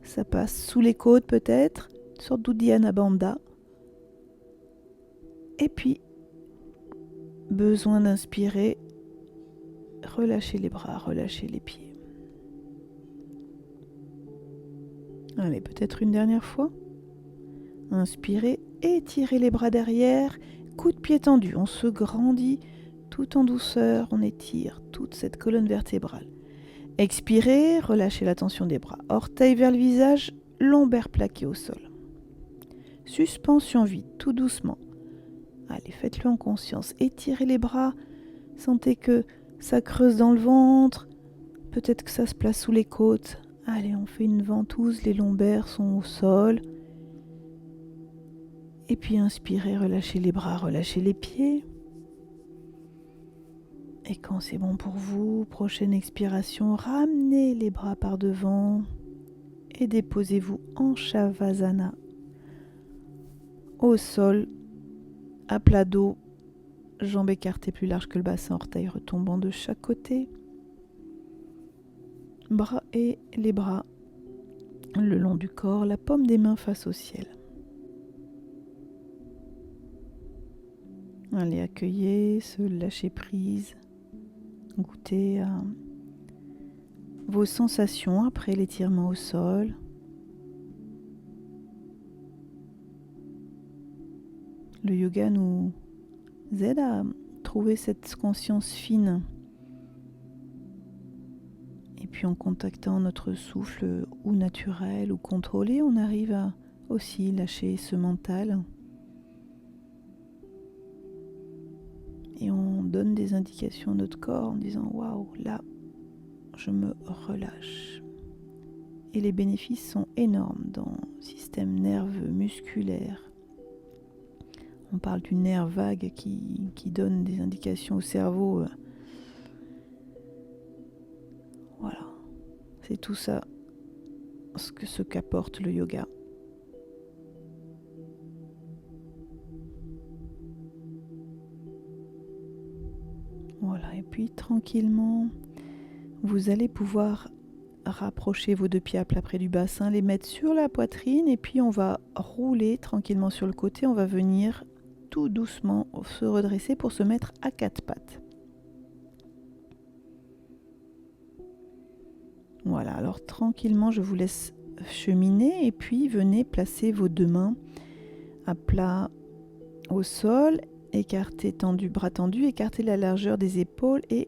Ça passe sous les côtes peut-être, une sorte d'Uddiyana Bandha. Et puis, besoin d'inspirer, relâchez les bras, relâchez les pieds. Allez, peut-être une dernière fois. Inspirez, étirez les bras derrière, coup de pied tendu, on se grandit tout en douceur, on étire toute cette colonne vertébrale. Expirez, relâchez la tension des bras, orteils vers le visage, lombaires plaqués au sol. Suspension vide, tout doucement. Allez, faites-le en conscience, étirez les bras, sentez que ça creuse dans le ventre, peut-être que ça se place sous les côtes. Allez, on fait une ventouse, les lombaires sont au sol. Et puis inspirez, relâchez les bras, relâchez les pieds. Et quand c'est bon pour vous, prochaine expiration, ramenez les bras par devant et déposez-vous en Shavasana. Au sol, à plat dos, jambes écartées plus larges que le bassin, orteils retombant de chaque côté. Bras et les bras le long du corps, la paume des mains face au ciel. Allez, accueillez ce lâcher prise, goûtez à vos sensations après l'étirement au sol. Le yoga nous aide à trouver cette conscience fine. Et puis en contactant notre souffle ou naturel ou contrôlé, on arrive à aussi lâcher ce mental. Et on donne des indications à notre corps en disant « Waouh, là, je me relâche ». Et les bénéfices sont énormes dans le système nerveux, musculaire. On parle du nerf vague qui donne des indications au cerveau. Voilà, c'est tout ça ce qu'apporte le yoga. Voilà, et puis tranquillement, vous allez pouvoir rapprocher vos 2 pieds à plat près du bassin, les mettre sur la poitrine et puis on va rouler tranquillement sur le côté. On va venir tout doucement se redresser pour se mettre à 4 pattes. Voilà, alors tranquillement, je vous laisse cheminer et puis venez placer vos deux mains à plat au sol, écartez bras tendus, écartez la largeur des épaules et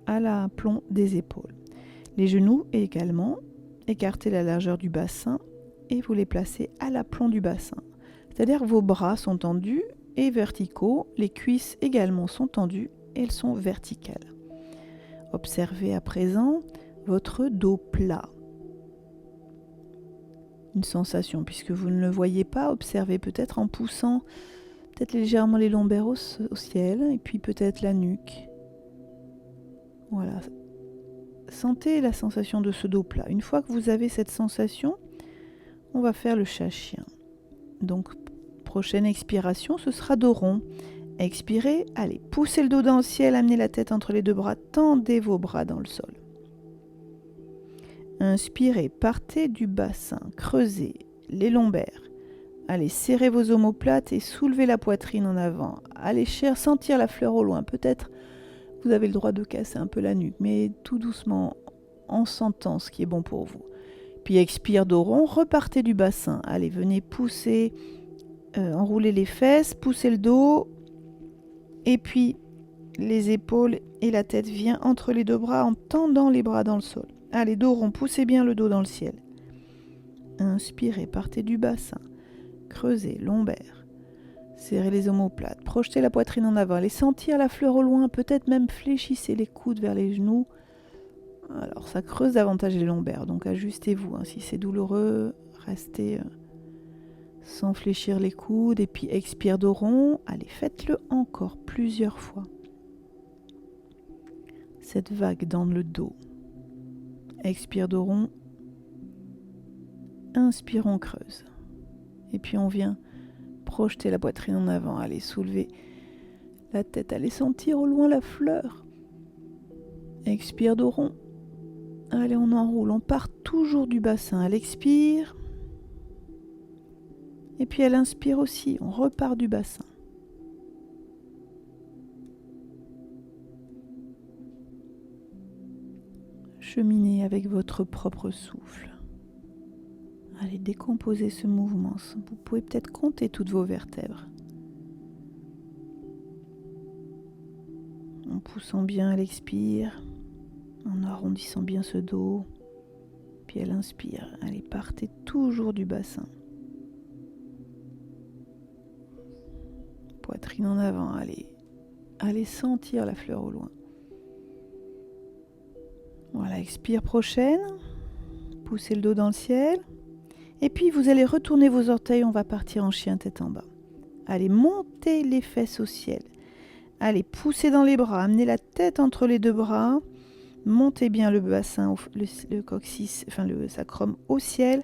à l'aplomb des épaules. Les genoux également, écartez la largeur du bassin et vous les placez à l'aplomb du bassin. C'est-à-dire que vos bras sont tendus et verticaux, les cuisses également sont tendues et elles sont verticales. Observez à présent votre dos plat. Une sensation, puisque vous ne le voyez pas, observez peut-être en poussant peut-être légèrement les lombaires au ciel et puis peut-être la nuque. Voilà. Sentez la sensation de ce dos plat. Une fois que vous avez cette sensation, on va faire le chat-chien. Donc, prochaine expiration, ce sera dos rond. Expirez, allez, poussez le dos dans le ciel, amenez la tête entre les deux bras, tendez vos bras dans le sol. Inspirez, partez du bassin, creusez les lombaires. Allez, serrez vos omoplates et soulevez la poitrine en avant. Allez, sentir la fleur au loin. Peut-être vous avez le droit de casser un peu la nuque, mais tout doucement, en sentant ce qui est bon pour vous. Puis expire, dos rond, repartez du bassin. Allez, venez pousser, enrouler les fesses, pousser le dos. Et puis, les épaules et la tête viennent entre les deux bras en tendant les bras dans le sol. Allez, dos rond, poussez bien le dos dans le ciel. Inspirez, partez du bassin. Creusez, lombaires. Serrez les omoplates. Projetez la poitrine en avant. Allez sentir la fleur au loin. Peut-être même fléchissez les coudes vers les genoux. Alors, ça creuse davantage les lombaires. Donc, ajustez-vous. Si c'est douloureux, restez sans fléchir les coudes. Et puis, expire dos rond. Allez, faites-le encore plusieurs fois. Cette vague dans le dos. Expire dos rond. Inspire, on creuse. Et puis on vient projeter la poitrine en avant. Allez, soulever la tête. Allez sentir au loin la fleur. Expire dos rond. Allez, on enroule. On part toujours du bassin. Elle expire. Et puis elle inspire aussi. On repart du bassin. Cheminez avec votre propre souffle. Allez, décomposer ce mouvement. Vous pouvez peut-être compter toutes vos vertèbres. En poussant bien, elle expire. En arrondissant bien ce dos. Puis elle inspire. Allez, partez toujours du bassin. Poitrine en avant. Allez sentir la fleur au loin. Voilà, expire prochaine. Poussez le dos dans le ciel. Et puis vous allez retourner vos orteils, on va partir en chien tête en bas. Allez, montez les fesses au ciel. Allez, poussez dans les bras, amenez la tête entre les deux bras. Montez bien le bassin, le coccyx, le sacrum au ciel.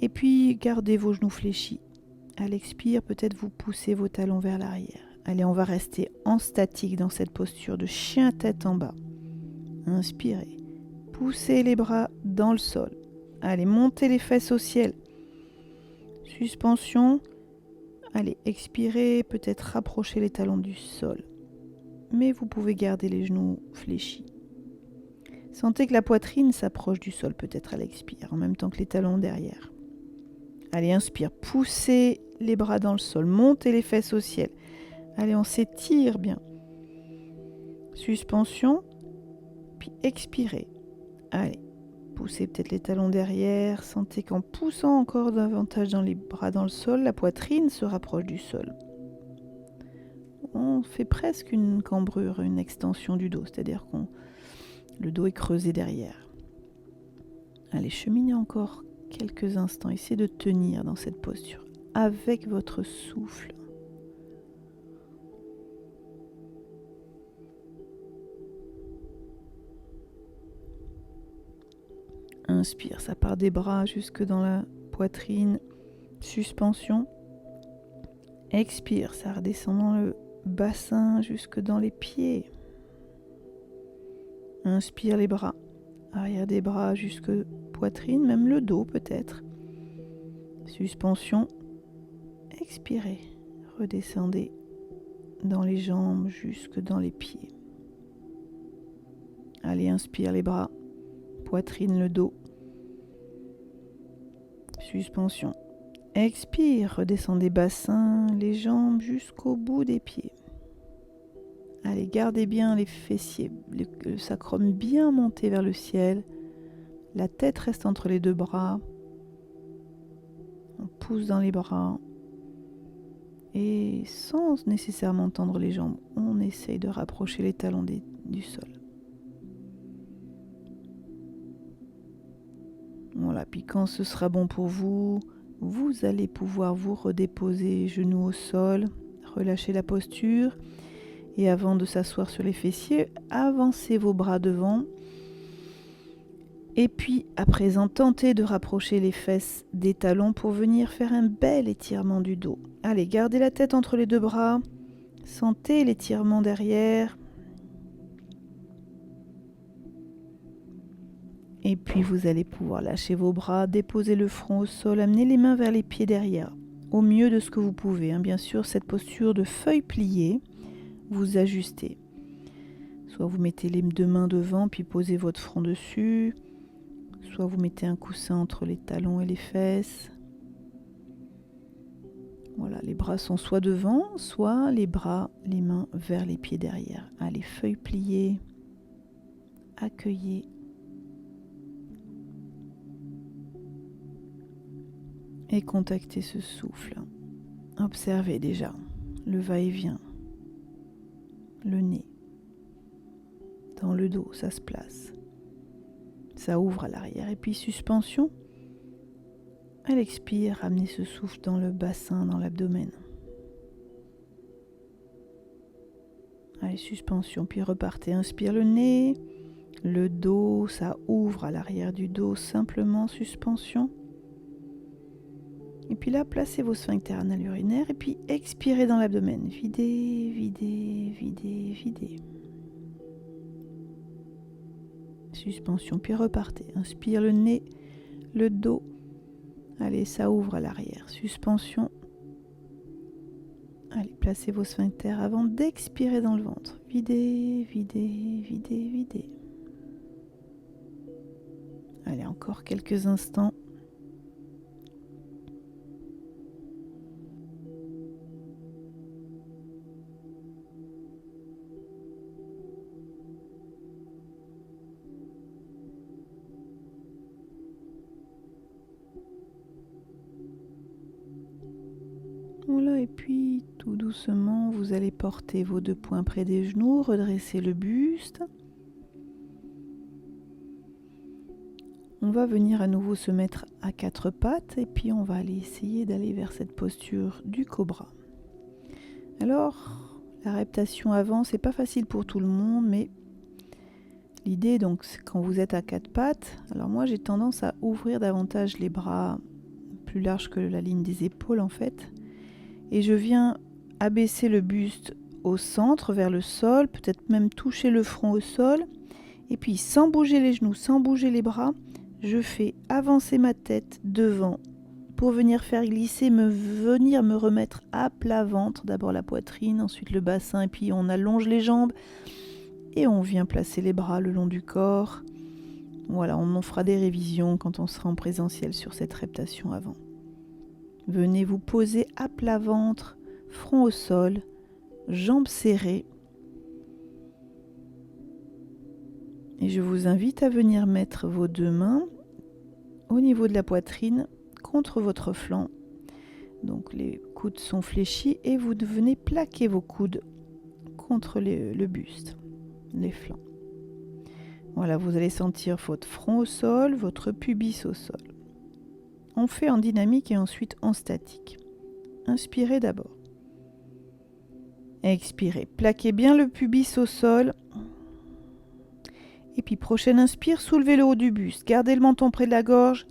Et puis gardez vos genoux fléchis. À l'expire, peut-être vous poussez vos talons vers l'arrière. Allez, on va rester en statique dans cette posture de chien tête en bas. Inspirez. Poussez les bras dans le sol. Allez, montez les fesses au ciel. Suspension. Allez, expirez, peut-être rapprocher les talons du sol. Mais vous pouvez garder les genoux fléchis. Sentez que la poitrine s'approche du sol, peut-être à l'expire, en même temps que les talons derrière. Allez, inspire, poussez les bras dans le sol, montez les fesses au ciel. Allez, on s'étire bien. Suspension, puis expirez. Allez. Poussez peut-être les talons derrière. Sentez qu'en poussant encore davantage dans les bras dans le sol, la poitrine se rapproche du sol. On fait presque une cambrure, une extension du dos, c'est-à-dire que le dos est creusé derrière. Allez, cheminez encore quelques instants. Essayez de tenir dans cette posture avec votre souffle. Inspire, ça part des bras jusque dans la poitrine. Suspension. Expire, ça redescend dans le bassin jusque dans les pieds. Inspire les bras. Arrière des bras jusque poitrine, même le dos peut-être. Suspension. Expirez. Redescendez dans les jambes jusque dans les pieds. Allez, inspire les bras, poitrine, le dos. Suspension. Expire, redescendez bassin, les jambes jusqu'au bout des pieds. Allez, gardez bien les fessiers, le sacrum bien monté vers le ciel. La tête reste entre les deux bras. On pousse dans les bras. Et sans nécessairement tendre les jambes, on essaye de rapprocher les talons du sol. Voilà, puis quand ce sera bon pour vous, vous allez pouvoir vous redéposer genoux au sol, relâcher la posture. Et avant de s'asseoir sur les fessiers, avancez vos bras devant. Et puis, à présent, tentez de rapprocher les fesses des talons pour venir faire un bel étirement du dos. Allez, gardez la tête entre les deux bras. Sentez l'étirement derrière. Et puis, vous allez pouvoir lâcher vos bras, déposer le front au sol, amener les mains vers les pieds derrière, au mieux de ce que vous pouvez. Bien sûr, cette posture de feuille pliée, vous ajustez. Soit vous mettez les deux mains devant, puis posez votre front dessus. Soit vous mettez un coussin entre les talons et les fesses. Voilà, les bras sont soit devant, soit les bras, les mains vers les pieds derrière. Allez, feuille pliée, accueillez. Et contactez ce souffle. Observez déjà le va-et-vient, le nez. Dans le dos, ça se place. Ça ouvre à l'arrière. Et puis suspension. Elle expire, ramenez ce souffle dans le bassin, dans l'abdomen. Allez, suspension, puis repartez. Inspire le nez, le dos, ça ouvre à l'arrière du dos, simplement suspension. Et puis là, placez vos sphincters anal urinaires et puis expirez dans l'abdomen. Videz, videz, videz, videz. Suspension, puis repartez. Inspire le nez, le dos. Allez, ça ouvre à l'arrière. Suspension. Allez, placez vos sphincters avant d'expirer dans le ventre. Videz, videz, videz, videz. Allez, encore quelques instants. Voilà, et puis tout doucement, vous allez porter vos deux poings près des genoux, redresser le buste. On va venir à nouveau se mettre à quatre pattes et puis on va aller essayer d'aller vers cette posture du cobra. Alors, la reptation avant, c'est pas facile pour tout le monde, mais l'idée, donc, c'est quand vous êtes à quatre pattes, alors moi j'ai tendance à ouvrir davantage les bras plus larges que la ligne des épaules en fait. Et je viens abaisser le buste au centre, vers le sol, peut-être même toucher le front au sol. Et puis, sans bouger les genoux, sans bouger les bras, je fais avancer ma tête devant pour venir faire glisser, venir me remettre à plat ventre. D'abord la poitrine, ensuite le bassin, et puis on allonge les jambes. Et on vient placer les bras le long du corps. Voilà, on en fera des révisions quand on sera en présentiel sur cette reptation avant. Venez vous poser à plat ventre, front au sol, jambes serrées. Et je vous invite à venir mettre vos deux mains au niveau de la poitrine contre votre flanc. Donc les coudes sont fléchis et vous venez plaquer vos coudes contre le buste, les flancs. Voilà, vous allez sentir votre front au sol, votre pubis au sol. On fait en dynamique et ensuite en statique. Inspirez d'abord. Expirez. Plaquez bien le pubis au sol. Et puis prochaine inspire, soulevez le haut du buste. Gardez le menton près de la gorge.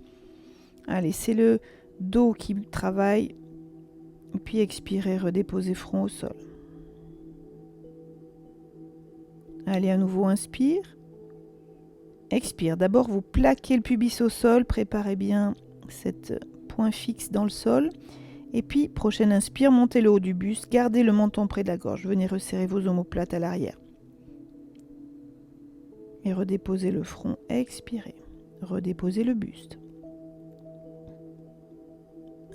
Allez, c'est le dos qui travaille. Et puis expirez, redéposez front au sol. Allez, à nouveau, inspire. Expire. D'abord, vous plaquez le pubis au sol. Préparez bien cet point fixe dans le sol. Et puis, prochaine inspire, montez le haut du buste. Gardez le menton près de la gorge. Venez resserrer vos omoplates à l'arrière. et redéposez le front. Expirez. Redéposez le buste.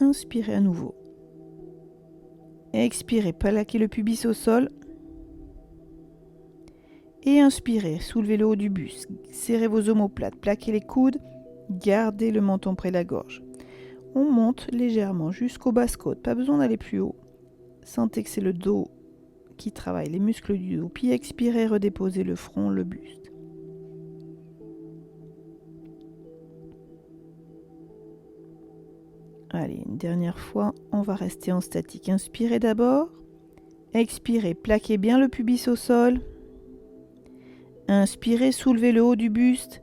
Inspirez à nouveau. Expirez, plaquez le pubis au sol. Et inspirez, soulevez le haut du buste. Serrez vos omoplates, plaquez les coudes. Gardez le menton près de la gorge. On monte légèrement jusqu'aux basses côtes. Pas besoin d'aller plus haut. Sentez que c'est le dos qui travaille, les muscles du dos. Puis expirez, redéposez le front, le buste. Allez, une dernière fois, on va rester en statique. Inspirez d'abord. Expirez, plaquez bien le pubis au sol. Inspirez, soulevez le haut du buste.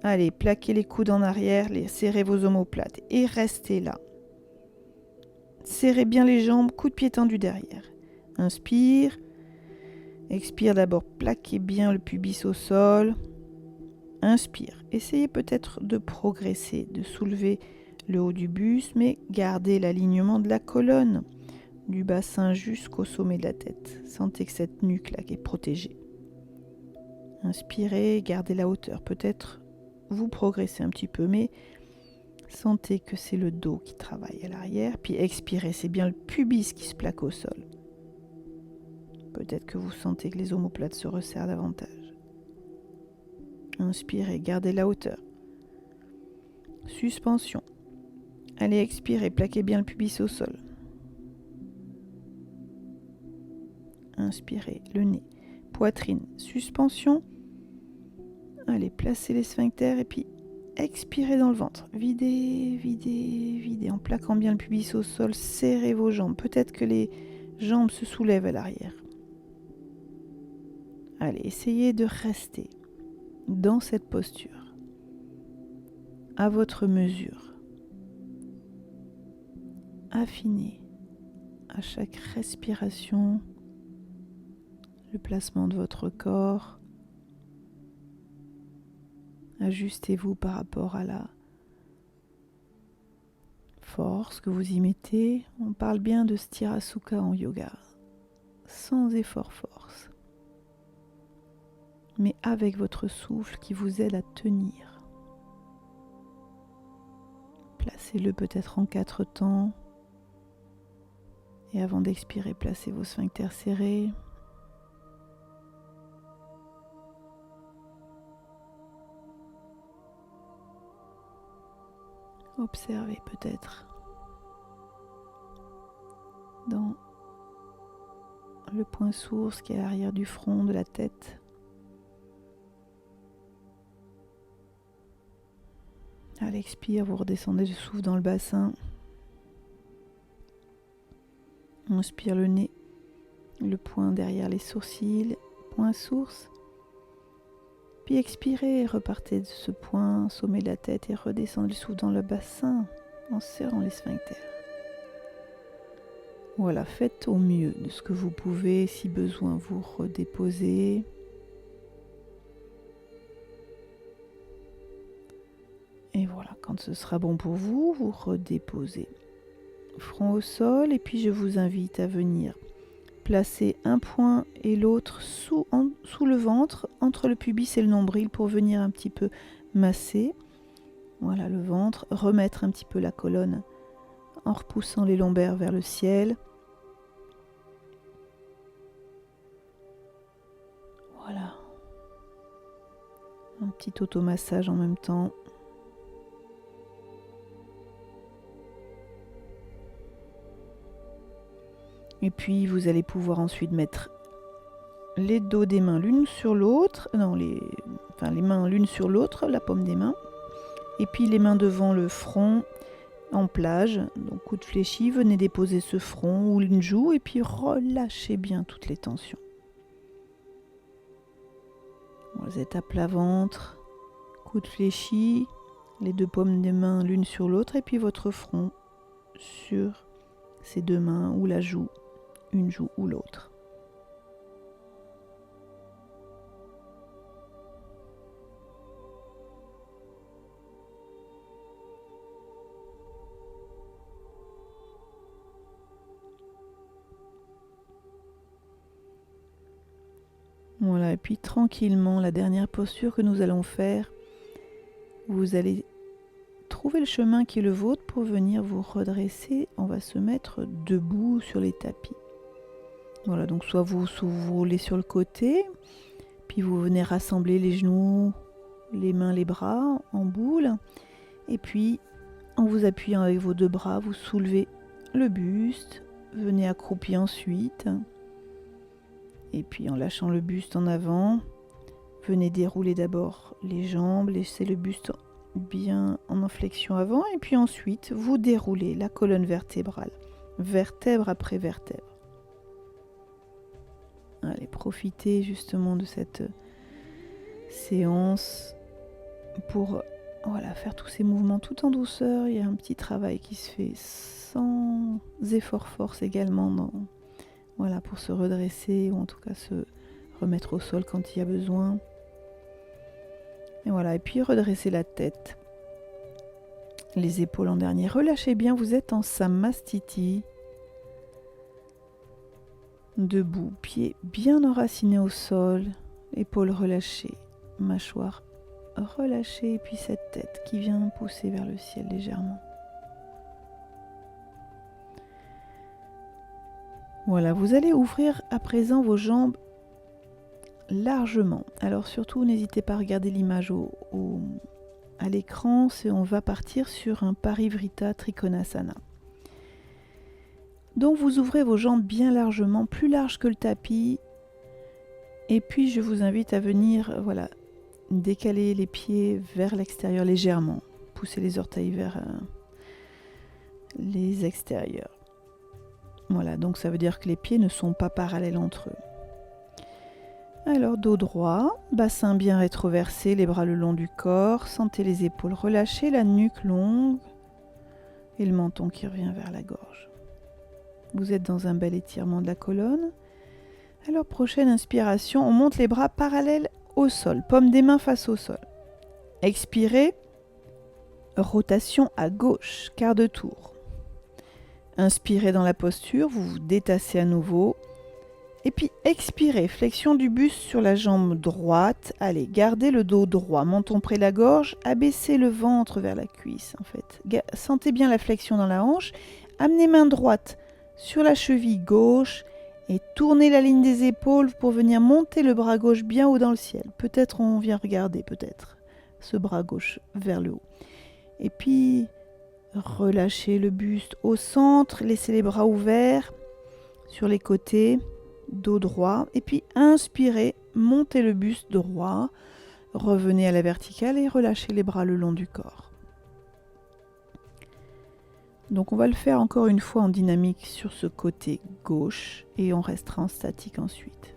Allez, plaquez les coudes en arrière, serrez vos omoplates et restez là. Serrez bien les jambes, coude de pied tendu derrière. Inspire. Expire d'abord, plaquez bien le pubis au sol. Inspire. Essayez peut-être de progresser, de soulever le haut du buste, mais gardez l'alignement de la colonne, du bassin jusqu'au sommet de la tête. Sentez que cette nuque là est protégée. Inspirez, gardez la hauteur. Peut-être vous progressez un petit peu, mais sentez que c'est le dos qui travaille à l'arrière. Puis expirez, c'est bien le pubis qui se plaque au sol. Peut-être que vous sentez que les omoplates se resserrent davantage. Inspirez, gardez la hauteur. Suspension. Allez, expirez, plaquez bien le pubis au sol. Inspirez, le nez. Poitrine, suspension. Allez, placez les sphincters et puis expirez dans le ventre. Videz, videz, videz. En plaquant bien le pubis au sol, serrez vos jambes. Peut-être que les jambes se soulèvent à l'arrière. Allez, essayez de rester dans cette posture, à votre mesure. Affinez à chaque respiration le placement de votre corps. Ajustez-vous par rapport à la force que vous y mettez. On parle bien de Sthirasukha en yoga, sans effort force, mais avec votre souffle qui vous aide à tenir. Placez-le peut-être en 4 temps. Et avant d'expirer, placez vos sphincters serrés. Observez peut-être dans le point source qui est à l'arrière du front, de la tête. À l'expire, vous redescendez le souffle dans le bassin. Inspire le nez, le point derrière les sourcils, point source. Puis expirez et repartez de ce point, sommet de la tête, et redescendez le souffle dans le bassin en serrant les sphincters. Voilà, faites au mieux de ce que vous pouvez. Si besoin, vous redéposez. Et voilà, quand ce sera bon pour vous, vous redéposez. Front au sol, et puis je vous invite à venir placer un point et l'autre sous le ventre, entre le pubis et le nombril, pour venir un petit peu masser. Voilà le ventre, remettre un petit peu la colonne en repoussant les lombaires vers le ciel. Voilà. Un petit automassage en même temps. Et puis vous allez pouvoir ensuite mettre les dos des mains l'une sur l'autre, les mains l'une sur l'autre, la paume des mains, et puis les mains devant le front en plage, donc coude fléchi, venez déposer ce front ou une joue et puis relâchez bien toutes les tensions. Vous êtes à plat ventre, coude fléchi, les deux paumes des mains l'une sur l'autre et puis votre front sur ces deux mains ou la joue, une joue ou l'autre. Voilà, et puis tranquillement, la dernière posture que nous allons faire, vous allez trouver le chemin qui est le vôtre pour venir vous redresser. On va se mettre debout sur les tapis. Voilà, donc soit vous roulez sur le côté, puis vous venez rassembler les genoux, les mains, les bras en boule. Et puis, en vous appuyant avec vos deux bras, vous soulevez le buste, venez accroupi ensuite. Et puis en lâchant le buste en avant, venez dérouler d'abord les jambes, laissez le buste bien en flexion avant. Et puis ensuite, vous déroulez la colonne vertébrale, vertèbre après vertèbre. Allez, profitez justement de cette séance pour faire tous ces mouvements tout en douceur. Il y a un petit travail qui se fait sans effort force également pour se redresser ou en tout cas se remettre au sol quand il y a besoin. Et puis redresser la tête, les épaules en dernier. Relâchez bien, vous êtes en Samastiti. Debout, pieds bien enracinés au sol, épaules relâchées, mâchoire relâchée, et puis cette tête qui vient pousser vers le ciel légèrement. Voilà, vous allez ouvrir à présent vos jambes largement. Alors surtout, n'hésitez pas à regarder l'image à l'écran, on va partir sur un Parivrita Trikonasana. Donc vous ouvrez vos jambes bien largement, plus large que le tapis. Et puis je vous invite à venir décaler les pieds vers l'extérieur légèrement. Pousser les orteils vers les extérieurs. Voilà, donc ça veut dire que les pieds ne sont pas parallèles entre eux. Alors dos droit, bassin bien rétroversé, les bras le long du corps. Sentez les épaules relâchées, la nuque longue et le menton qui revient vers la gorge. Vous êtes dans un bel étirement de la colonne. Alors, prochaine inspiration, on monte les bras parallèles au sol, paume des mains face au sol. Expirez, rotation à gauche, quart de tour. Inspirez dans la posture, vous vous détassez à nouveau. Et puis expirez, flexion du buste sur la jambe droite. Allez, gardez le dos droit, menton près de la gorge, abaissez le ventre vers la cuisse en fait. Sentez bien la flexion dans la hanche. Amenez main droite sur la cheville gauche et tournez la ligne des épaules pour venir monter le bras gauche bien haut dans le ciel. Peut-être on vient regarder ce bras gauche vers le haut. Et puis relâchez le buste au centre, laissez les bras ouverts sur les côtés, dos droit. Et puis inspirez, montez le buste droit, revenez à la verticale et relâchez les bras le long du corps. Donc on va le faire encore une fois en dynamique sur ce côté gauche et on restera en statique ensuite.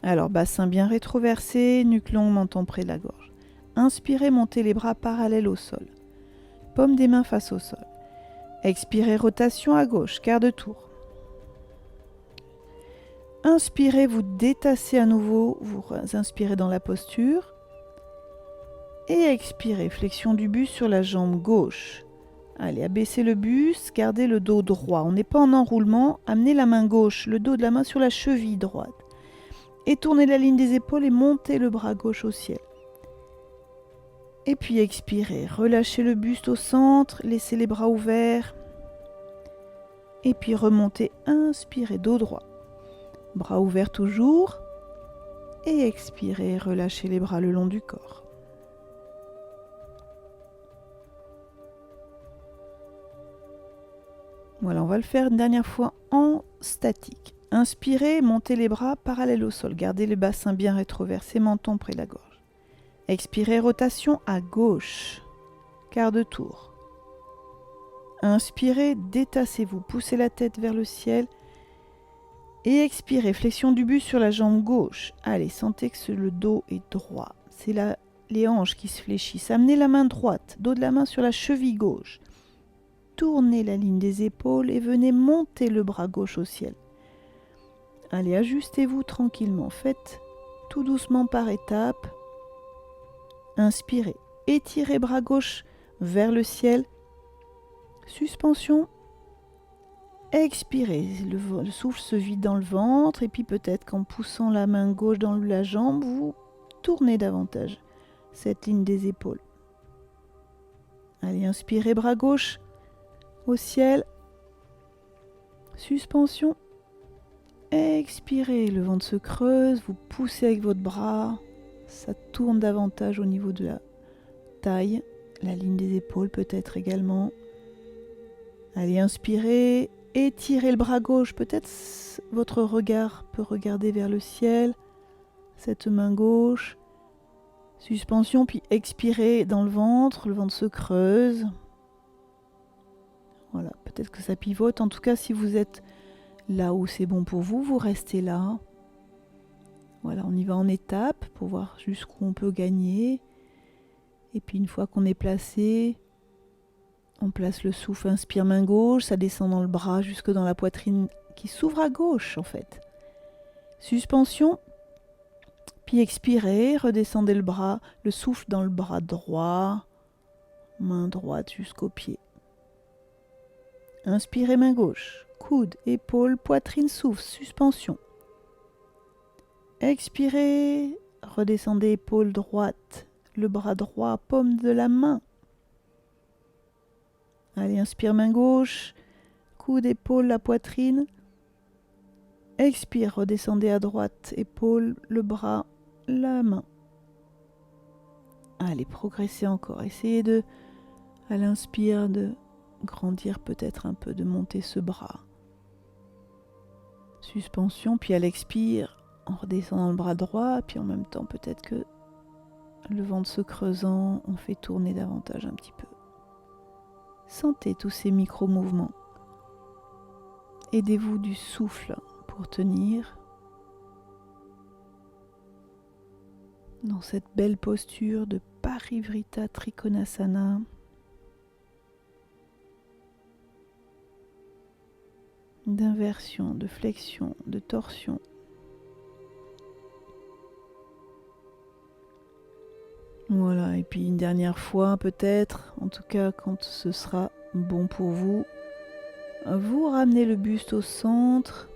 Alors bassin bien rétroversé, nuque longue, menton près de la gorge. Inspirez, montez les bras parallèles au sol. Paume des mains face au sol. Expirez, rotation à gauche, quart de tour. Inspirez, vous détassez à nouveau, vous inspirez dans la posture. Et expirez, flexion du buste sur la jambe gauche. Allez, abaissez le buste, gardez le dos droit. On n'est pas en enroulement. Amenez la main gauche, le dos de la main sur la cheville droite. Et tournez la ligne des épaules et montez le bras gauche au ciel. Et puis expirez, relâchez le buste au centre, laissez les bras ouverts. Et puis remontez, inspirez, dos droit. Bras ouverts toujours. Et expirez, relâchez les bras le long du corps. Voilà, on va le faire une dernière fois en statique. Inspirez, montez les bras parallèles au sol. Gardez le bassin bien rétroversé, menton près de la gorge. Expirez, rotation à gauche. Quart de tour. Inspirez, détassez-vous, poussez la tête vers le ciel. Et expirez, flexion du buste sur la jambe gauche. Allez, sentez que le dos est droit. C'est les hanches qui se fléchissent. Amenez la main droite, dos de la main sur la cheville gauche. Tournez la ligne des épaules et venez monter le bras gauche au ciel. Allez, ajustez-vous tranquillement. Faites tout doucement par étapes. Inspirez. Étirez bras gauche vers le ciel. Suspension. Expirez, le souffle se vide dans le ventre et puis peut-être qu'en poussant la main gauche dans la jambe, vous tournez davantage cette ligne des épaules. Allez, inspirez, bras gauche au ciel. Suspension. Expirez, le ventre se creuse, vous poussez avec votre bras. Ça tourne davantage au niveau de la taille, la ligne des épaules peut-être également. Allez, inspirez, étirez le bras gauche. Peut-être votre regard peut regarder vers le ciel. Cette main gauche. Suspension, puis expirez dans le ventre se creuse. Voilà, peut-être que ça pivote. En tout cas, si vous êtes là où c'est bon pour vous, vous restez là. Voilà, on y va en étapes pour voir jusqu'où on peut gagner. Et puis une fois qu'on est placé, on place le souffle, inspire main gauche, ça descend dans le bras jusque dans la poitrine qui s'ouvre à gauche en fait. Suspension. Puis expirez, redescendez le bras, le souffle dans le bras droit, main droite jusqu'au pied. Inspirez main gauche, coude, épaule, poitrine, souffle, suspension. Expirez, redescendez épaule droite, le bras droit, paume de la main. Allez, inspire main gauche, coude, épaule, la poitrine. Expire, redescendez à droite, épaule, le bras, la main. Allez, progressez encore. Essayez à l'inspire, de grandir peut-être un peu, de monter ce bras. Suspension, puis à l'expire, en redescendant le bras droit, puis en même temps peut-être que le ventre se creusant, on fait tourner davantage un petit peu. Sentez tous ces micro-mouvements. Aidez-vous du souffle pour tenir. Dans cette belle posture de Parivrtta Trikonasana. D'inversion, de flexion, de torsion. Voilà, et puis une dernière fois peut-être, en tout cas quand ce sera bon pour vous, vous ramenez le buste au centre.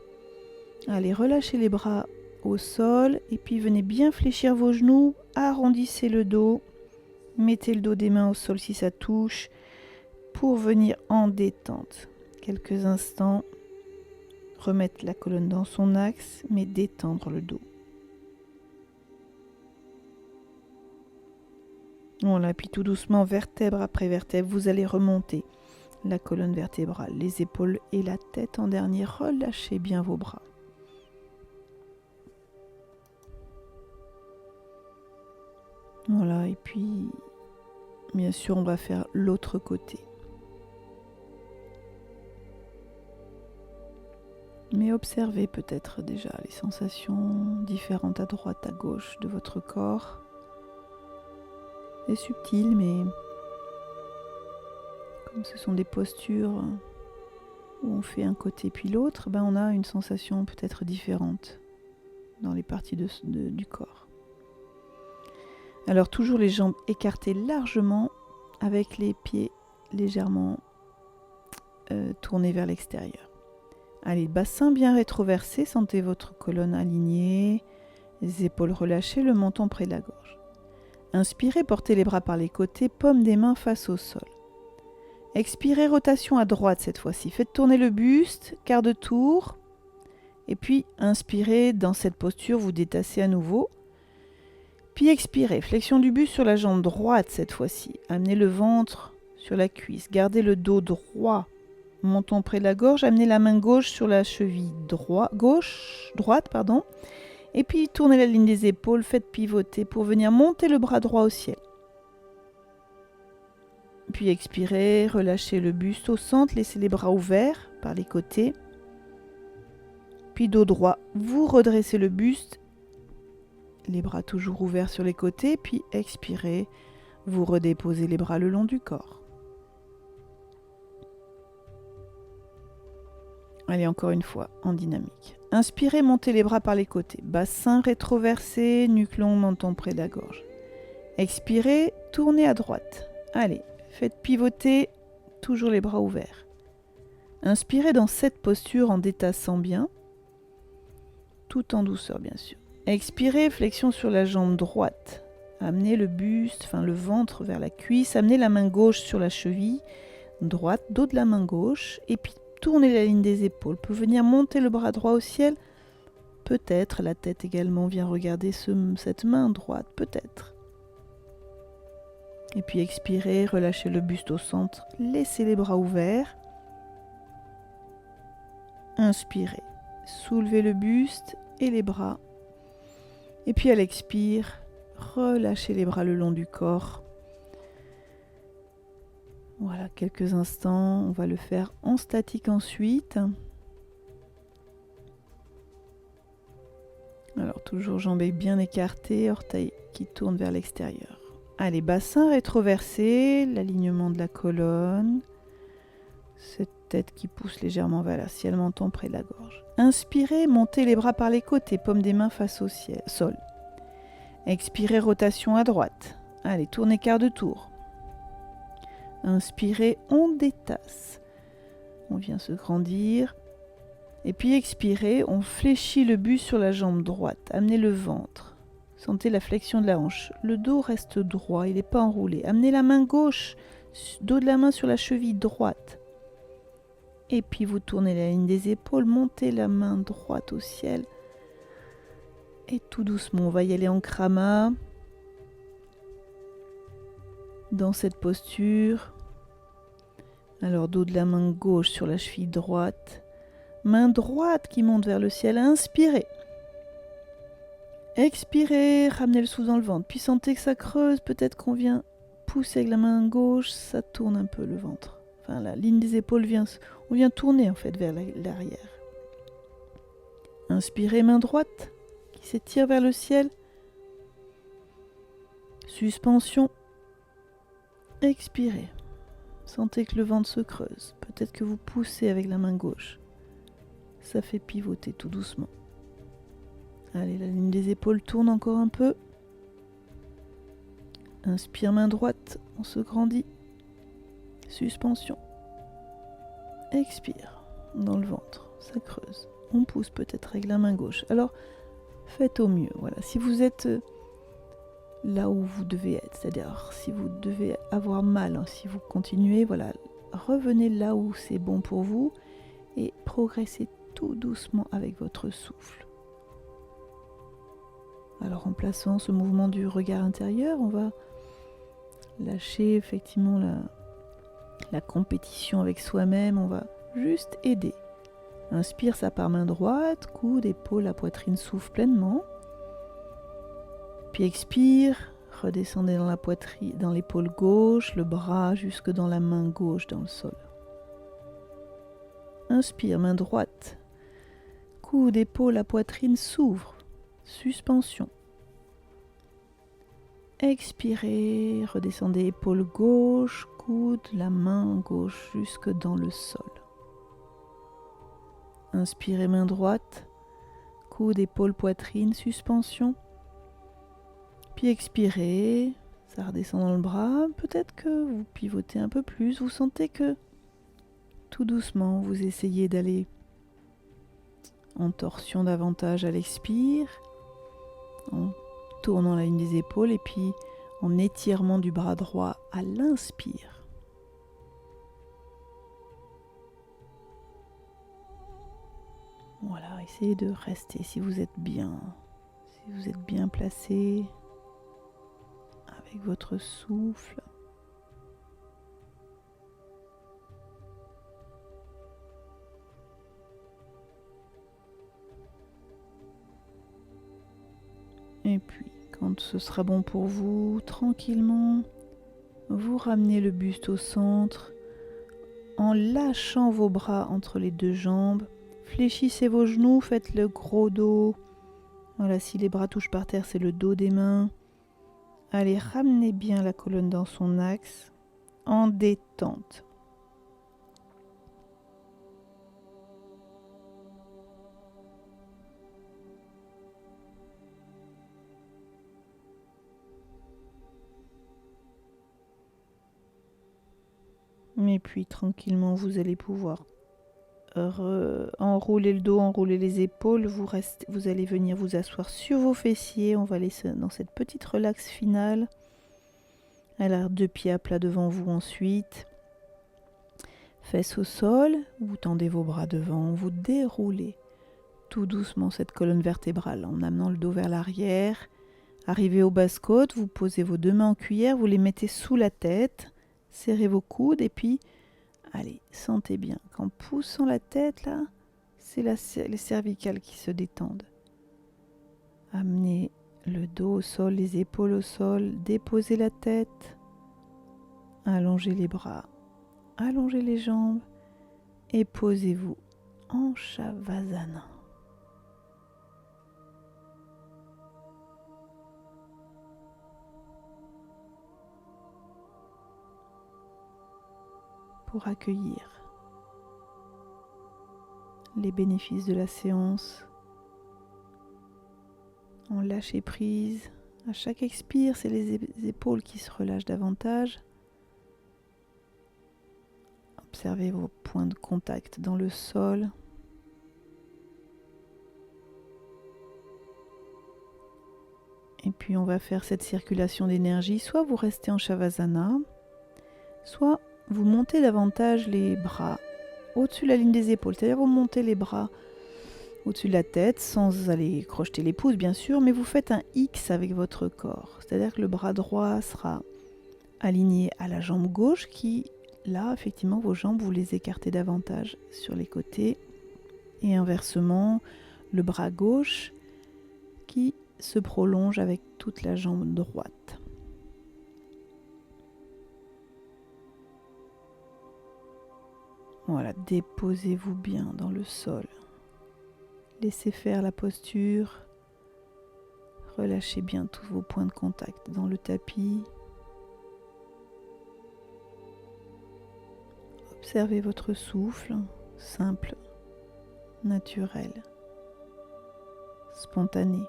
Allez, relâchez les bras au sol et puis venez bien fléchir vos genoux, arrondissez le dos, mettez le dos des mains au sol si ça touche pour venir en détente. Quelques instants, remettre la colonne dans son axe mais détendre le dos. Voilà, puis tout doucement, vertèbre après vertèbre, vous allez remonter la colonne vertébrale, les épaules et la tête en dernier. Relâchez bien vos bras. Voilà, et puis, bien sûr, on va faire l'autre côté. Mais observez peut-être déjà les sensations différentes à droite, à gauche de votre corps. C'est subtil, mais comme ce sont des postures où on fait un côté puis l'autre, on a une sensation peut-être différente dans les parties du corps. Alors toujours les jambes écartées largement avec les pieds légèrement tournés vers l'extérieur. Allez, bassin bien rétroversé, sentez votre colonne alignée, les épaules relâchées, le menton près de la gorge. Inspirez, portez les bras par les côtés, paume des mains face au sol. Expirez, rotation à droite cette fois-ci. Faites tourner le buste, quart de tour. Et puis inspirez, dans cette posture, vous détassez à nouveau. Puis expirez, flexion du buste sur la jambe droite cette fois-ci. Amenez le ventre sur la cuisse, gardez le dos droit, menton près de la gorge, amenez la main gauche sur la cheville droite, et puis tournez la ligne des épaules, faites pivoter pour venir monter le bras droit au ciel. Puis expirez, relâchez le buste au centre, laissez les bras ouverts par les côtés. Puis dos droit, vous redressez le buste, les bras toujours ouverts sur les côtés, puis expirez, vous redéposez les bras le long du corps. Allez, encore une fois, en dynamique. Inspirez, montez les bras par les côtés. Bassin rétroversé, nuque longue, menton près de la gorge. Expirez, tournez à droite. Allez, faites pivoter, toujours les bras ouverts. Inspirez dans cette posture en détassant bien, tout en douceur bien sûr. Expirez, flexion sur la jambe droite. Amenez le buste, le ventre vers la cuisse. Amenez la main gauche sur la cheville droite, dos de la main gauche. Et puis tournez la ligne des épaules. Vous pouvez venir monter le bras droit au ciel. Peut-être la tête également vient regarder cette main droite, peut-être. Et puis expirez, relâchez le buste au centre. Laissez les bras ouverts. Inspirez, soulevez le buste et les bras. Et puis à l'expire, relâchez les bras le long du corps. Voilà, quelques instants, on va le faire en statique ensuite. Alors toujours jambes bien écartées, orteils qui tournent vers l'extérieur. Allez, bassin rétroversé, l'alignement de la colonne. Cette tête qui pousse légèrement vers le ciel, menton près de la gorge. Inspirez, montez les bras par les côtés, paume des mains face au sol. Expirez, rotation à droite. Allez, tournez quart de tour. Inspirez, on détasse. On vient se grandir. Et puis expirez, on fléchit le buste sur la jambe droite. Amenez le ventre. Sentez la flexion de la hanche. Le dos reste droit, il n'est pas enroulé. Amenez la main gauche, dos de la main sur la cheville droite. Et puis vous tournez la ligne des épaules, montez la main droite au ciel. Et tout doucement, on va y aller en krama. Dans cette posture. Alors dos de la main gauche sur la cheville droite. Main droite qui monte vers le ciel. Inspirez. Expirez, ramenez le souffle dans le ventre. Puis sentez que ça creuse. Peut-être qu'on vient pousser avec la main gauche. Ça tourne un peu le ventre. La ligne des épaules vient... On vient tourner en fait vers l'arrière. Inspirez, main droite qui s'étire vers le ciel. Suspension. Expirez. Sentez que le ventre se creuse. Peut-être que vous poussez avec la main gauche. Ça fait pivoter tout doucement. Allez, la ligne des épaules tourne encore un peu. Inspire, main droite, on se grandit. Suspension. Expire, dans le ventre, ça creuse. On pousse peut-être avec la main gauche. Alors, faites au mieux. Voilà, si vous êtes là où vous devez être, c'est-à-dire si vous devez avoir mal, si vous continuez, voilà, revenez là où c'est bon pour vous et progressez tout doucement avec votre souffle. Alors en plaçant ce mouvement du regard intérieur, on va lâcher effectivement la compétition avec soi-même, on va juste aider. Inspire, ça part main droite, coude, épaule, la poitrine souffle pleinement. Puis expire, redescendez dans la poitrine, dans l'épaule gauche, le bras jusque dans la main gauche dans le sol. Inspire, main droite, coude, épaule, la poitrine s'ouvre. Suspension. Expirez, redescendez épaule gauche, coude, la main gauche jusque dans le sol. Inspirez, main droite, coude, épaule, poitrine, suspension. Puis expirez, ça redescend dans le bras. Peut-être que vous pivotez un peu plus. Vous sentez que tout doucement, vous essayez d'aller en torsion davantage à l'expire, en tournant la ligne des épaules et puis en étirement du bras droit à l'inspire. Voilà, essayez de rester si vous êtes bien placé avec votre souffle. Et puis, quand ce sera bon pour vous, tranquillement, vous ramenez le buste au centre en lâchant vos bras entre les deux jambes. Fléchissez vos genoux, faites le gros dos. Voilà, si les bras touchent par terre, c'est le dos des mains. Allez, ramenez bien la colonne dans son axe en détente. Et puis tranquillement, vous allez pouvoir enrouler le dos, enrouler les épaules. Vous allez venir vous asseoir sur vos fessiers. On va laisser dans cette petite relax finale. Alors, 2 pieds à plat devant vous ensuite. Fesses au sol. Vous tendez vos bras devant. Vous déroulez tout doucement cette colonne vertébrale en amenant le dos vers l'arrière. Arrivez aux basses côtes. Vous posez vos 2 mains en cuillère. Vous les mettez sous la tête. Serrez vos coudes et puis... Allez, sentez bien qu'en poussant la tête, là, c'est les cervicales qui se détendent. Amenez le dos au sol, les épaules au sol, déposez la tête, allongez les bras, allongez les jambes et posez-vous en Shavasana. Pour accueillir les bénéfices de la séance, en lâcher prise. À chaque expire, c'est les épaules qui se relâchent davantage. Observez vos points de contact dans le sol. Et puis on va faire cette circulation d'énergie. Soit vous restez en Shavasana, soit vous montez davantage les bras au-dessus de la ligne des épaules. C'est-à-dire vous montez les bras au-dessus de la tête sans aller crocheter les pouces bien sûr, mais vous faites un X avec votre corps. C'est-à-dire que le bras droit sera aligné à la jambe gauche qui, là, effectivement, vos jambes, vous les écartez davantage sur les côtés. Et inversement, le bras gauche qui se prolonge avec toute la jambe droite. Voilà, déposez-vous bien dans le sol. Laissez faire la posture. Relâchez bien tous vos points de contact dans le tapis. Observez votre souffle, simple, naturel, spontané.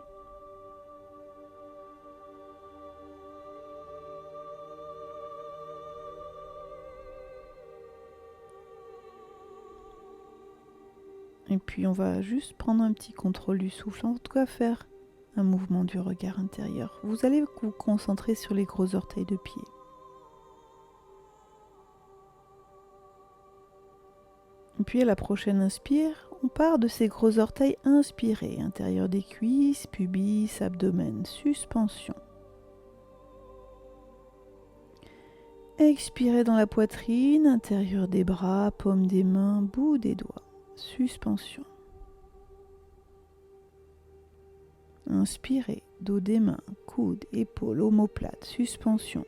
Et puis on va juste prendre un petit contrôle du souffle, en tout cas faire un mouvement du regard intérieur. Vous allez vous concentrer sur les gros orteils de pied. Et puis à la prochaine inspire, on part de ces gros orteils inspirés, intérieur des cuisses, pubis, abdomen, suspension. Expirez dans la poitrine, intérieur des bras, paume des mains, bout des doigts. Suspension. Inspirez, dos des mains, coudes, épaules, omoplate, suspension.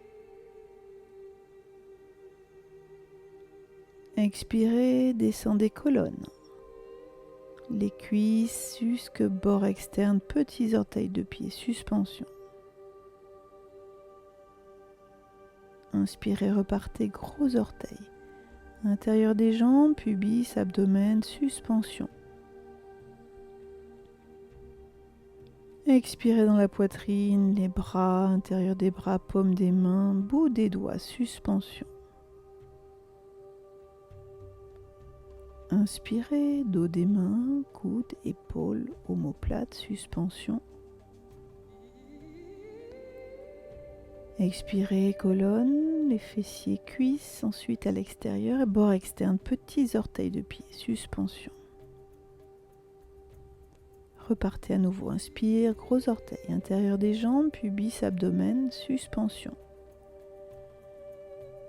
Expirez, descendez colonne. Les cuisses jusque bord externe, petits orteils de pied, suspension. Inspirez, repartez, gros orteils. Intérieur des jambes, pubis, abdomen, suspension. Expirez dans la poitrine, les bras, intérieur des bras, paume des mains, bout des doigts, suspension. Inspirez, dos des mains, coudes, épaules, omoplate, suspension. Expirez, colonne, les fessiers, cuisses, ensuite à l'extérieur et bord externe, petits orteils de pied, suspension. Repartez à nouveau, inspire, gros orteils, intérieur des jambes, pubis, abdomen, suspension.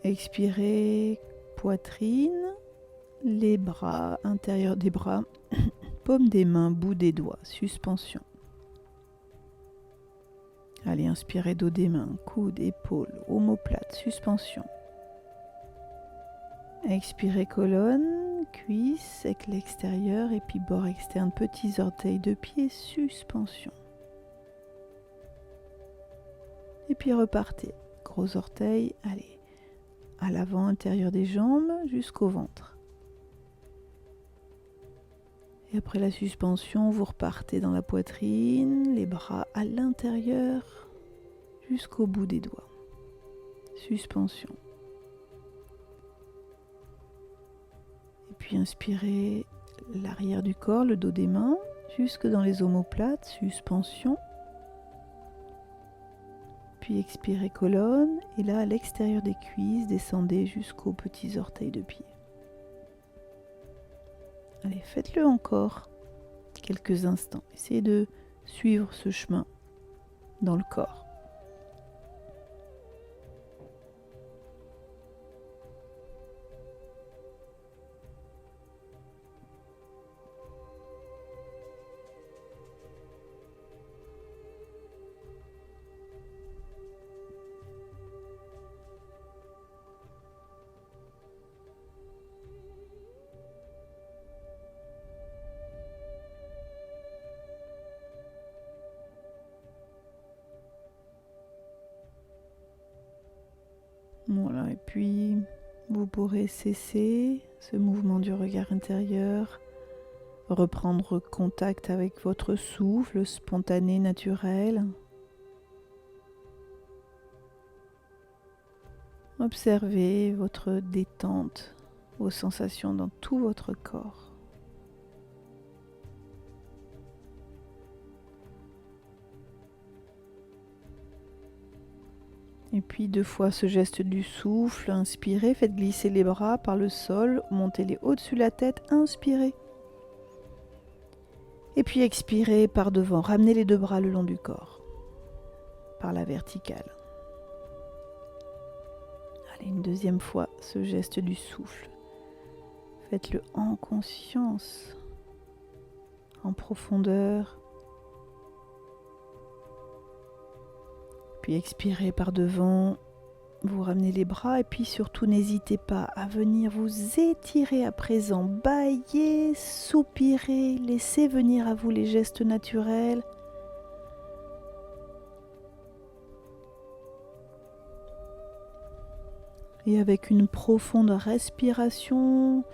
Expirez, poitrine, les bras, intérieur des bras, paume des mains, bout des doigts, suspension. Allez, inspirez, dos des mains, coudes, épaules, omoplate, suspension. Expirez, colonne, cuisses avec l'extérieur et puis bord externe, petits orteils de pied, suspension. Et puis repartez, gros orteils, allez, à l'avant, intérieur des jambes, jusqu'au ventre. Et après la suspension, vous repartez dans la poitrine, les bras à l'intérieur, jusqu'au bout des doigts. Suspension. Et puis inspirez, l'arrière du corps, le dos des mains, jusque dans les omoplates, suspension. Puis expirez colonne, et là à l'extérieur des cuisses, descendez jusqu'aux petits orteils de pied. Allez, faites-le encore quelques instants. Essayez de suivre ce chemin dans le corps. Voilà, et puis vous pourrez cesser ce mouvement du regard intérieur, reprendre contact avec votre souffle spontané, naturel. Observez votre détente, vos sensations dans tout votre corps. Et puis 2 fois ce geste du souffle, inspirez, faites glisser les bras par le sol, montez-les au-dessus de la tête, inspirez. Et puis expirez par devant, ramenez les 2 bras le long du corps, par la verticale. Allez, une 2e fois ce geste du souffle. Faites-le en conscience, en profondeur. Puis expirez par devant, vous ramenez les bras et puis surtout n'hésitez pas à venir vous étirer à présent, bâiller, soupirer, laissez venir à vous les gestes naturels. Et avec une profonde respiration,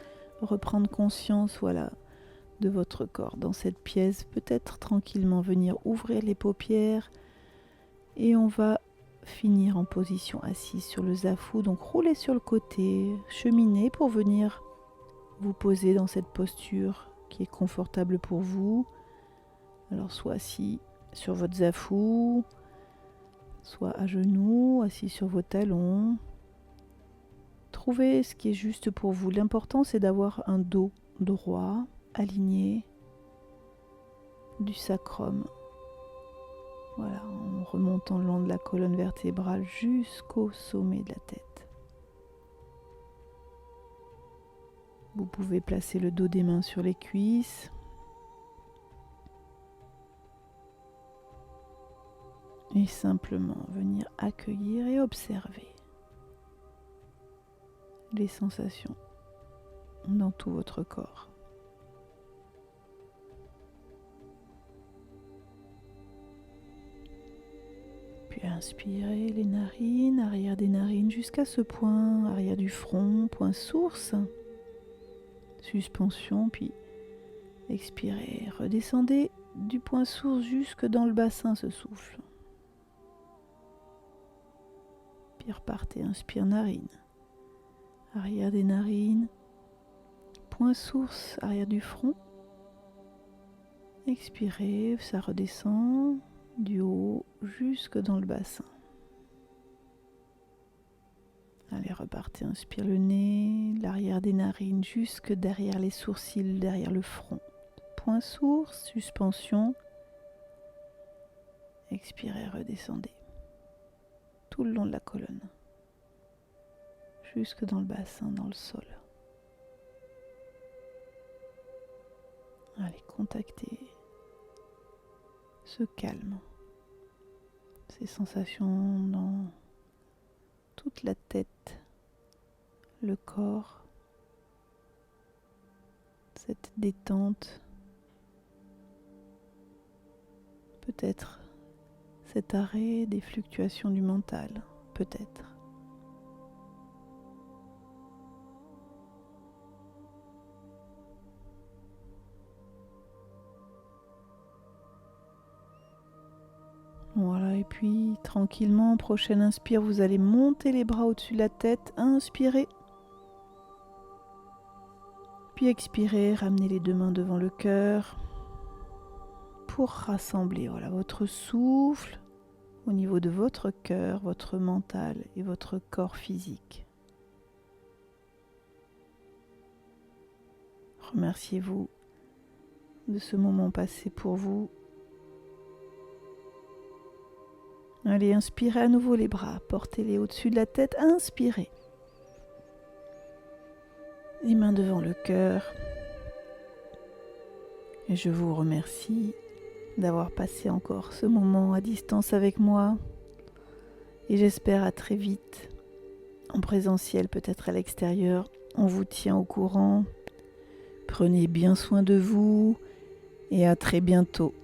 reprendre conscience, voilà, de votre corps dans cette pièce, peut-être tranquillement venir ouvrir les paupières. Et on va finir en position assise sur le zafu. Donc roulez sur le côté, cheminez pour venir vous poser dans cette posture qui est confortable pour vous. Alors soit assis sur votre zafu, soit à genoux, assis sur vos talons. Trouvez ce qui est juste pour vous. L'important c'est d'avoir un dos droit, aligné, du sacrum. Voilà, en remontant le long de la colonne vertébrale jusqu'au sommet de la tête. Vous pouvez placer le dos des mains sur les cuisses. Et simplement venir accueillir et observer les sensations dans tout votre corps. Puis inspirez les narines, arrière des narines jusqu'à ce point, arrière du front, point source, suspension, puis expirez, redescendez du point source jusque dans le bassin ce souffle. Puis repartez, inspire narine, arrière des narines, point source, arrière du front, expirez, ça redescend du haut jusque dans le bassin. Allez, repartez, inspire le nez, l'arrière des narines jusque derrière les sourcils, derrière le front. Point source, suspension. Expirez, redescendez. Tout le long de la colonne. Jusque dans le bassin, dans le sol. Allez, contactez ce calme. Ces sensations dans toute la tête, le corps, cette détente, peut-être cet arrêt des fluctuations du mental, peut-être. Voilà, et puis tranquillement, prochaine inspire, vous allez monter les bras au-dessus de la tête, inspirez. Puis expirez, ramenez les deux mains devant le cœur pour rassembler votre souffle au niveau de votre cœur, votre mental et votre corps physique. Remerciez-vous de ce moment passé pour vous. Allez, inspirez à nouveau les bras, portez-les au-dessus de la tête, inspirez. Les mains devant le cœur. Et je vous remercie d'avoir passé encore ce moment à distance avec moi. Et j'espère à très vite, en présentiel, peut-être à l'extérieur. On vous tient au courant. Prenez bien soin de vous et à très bientôt.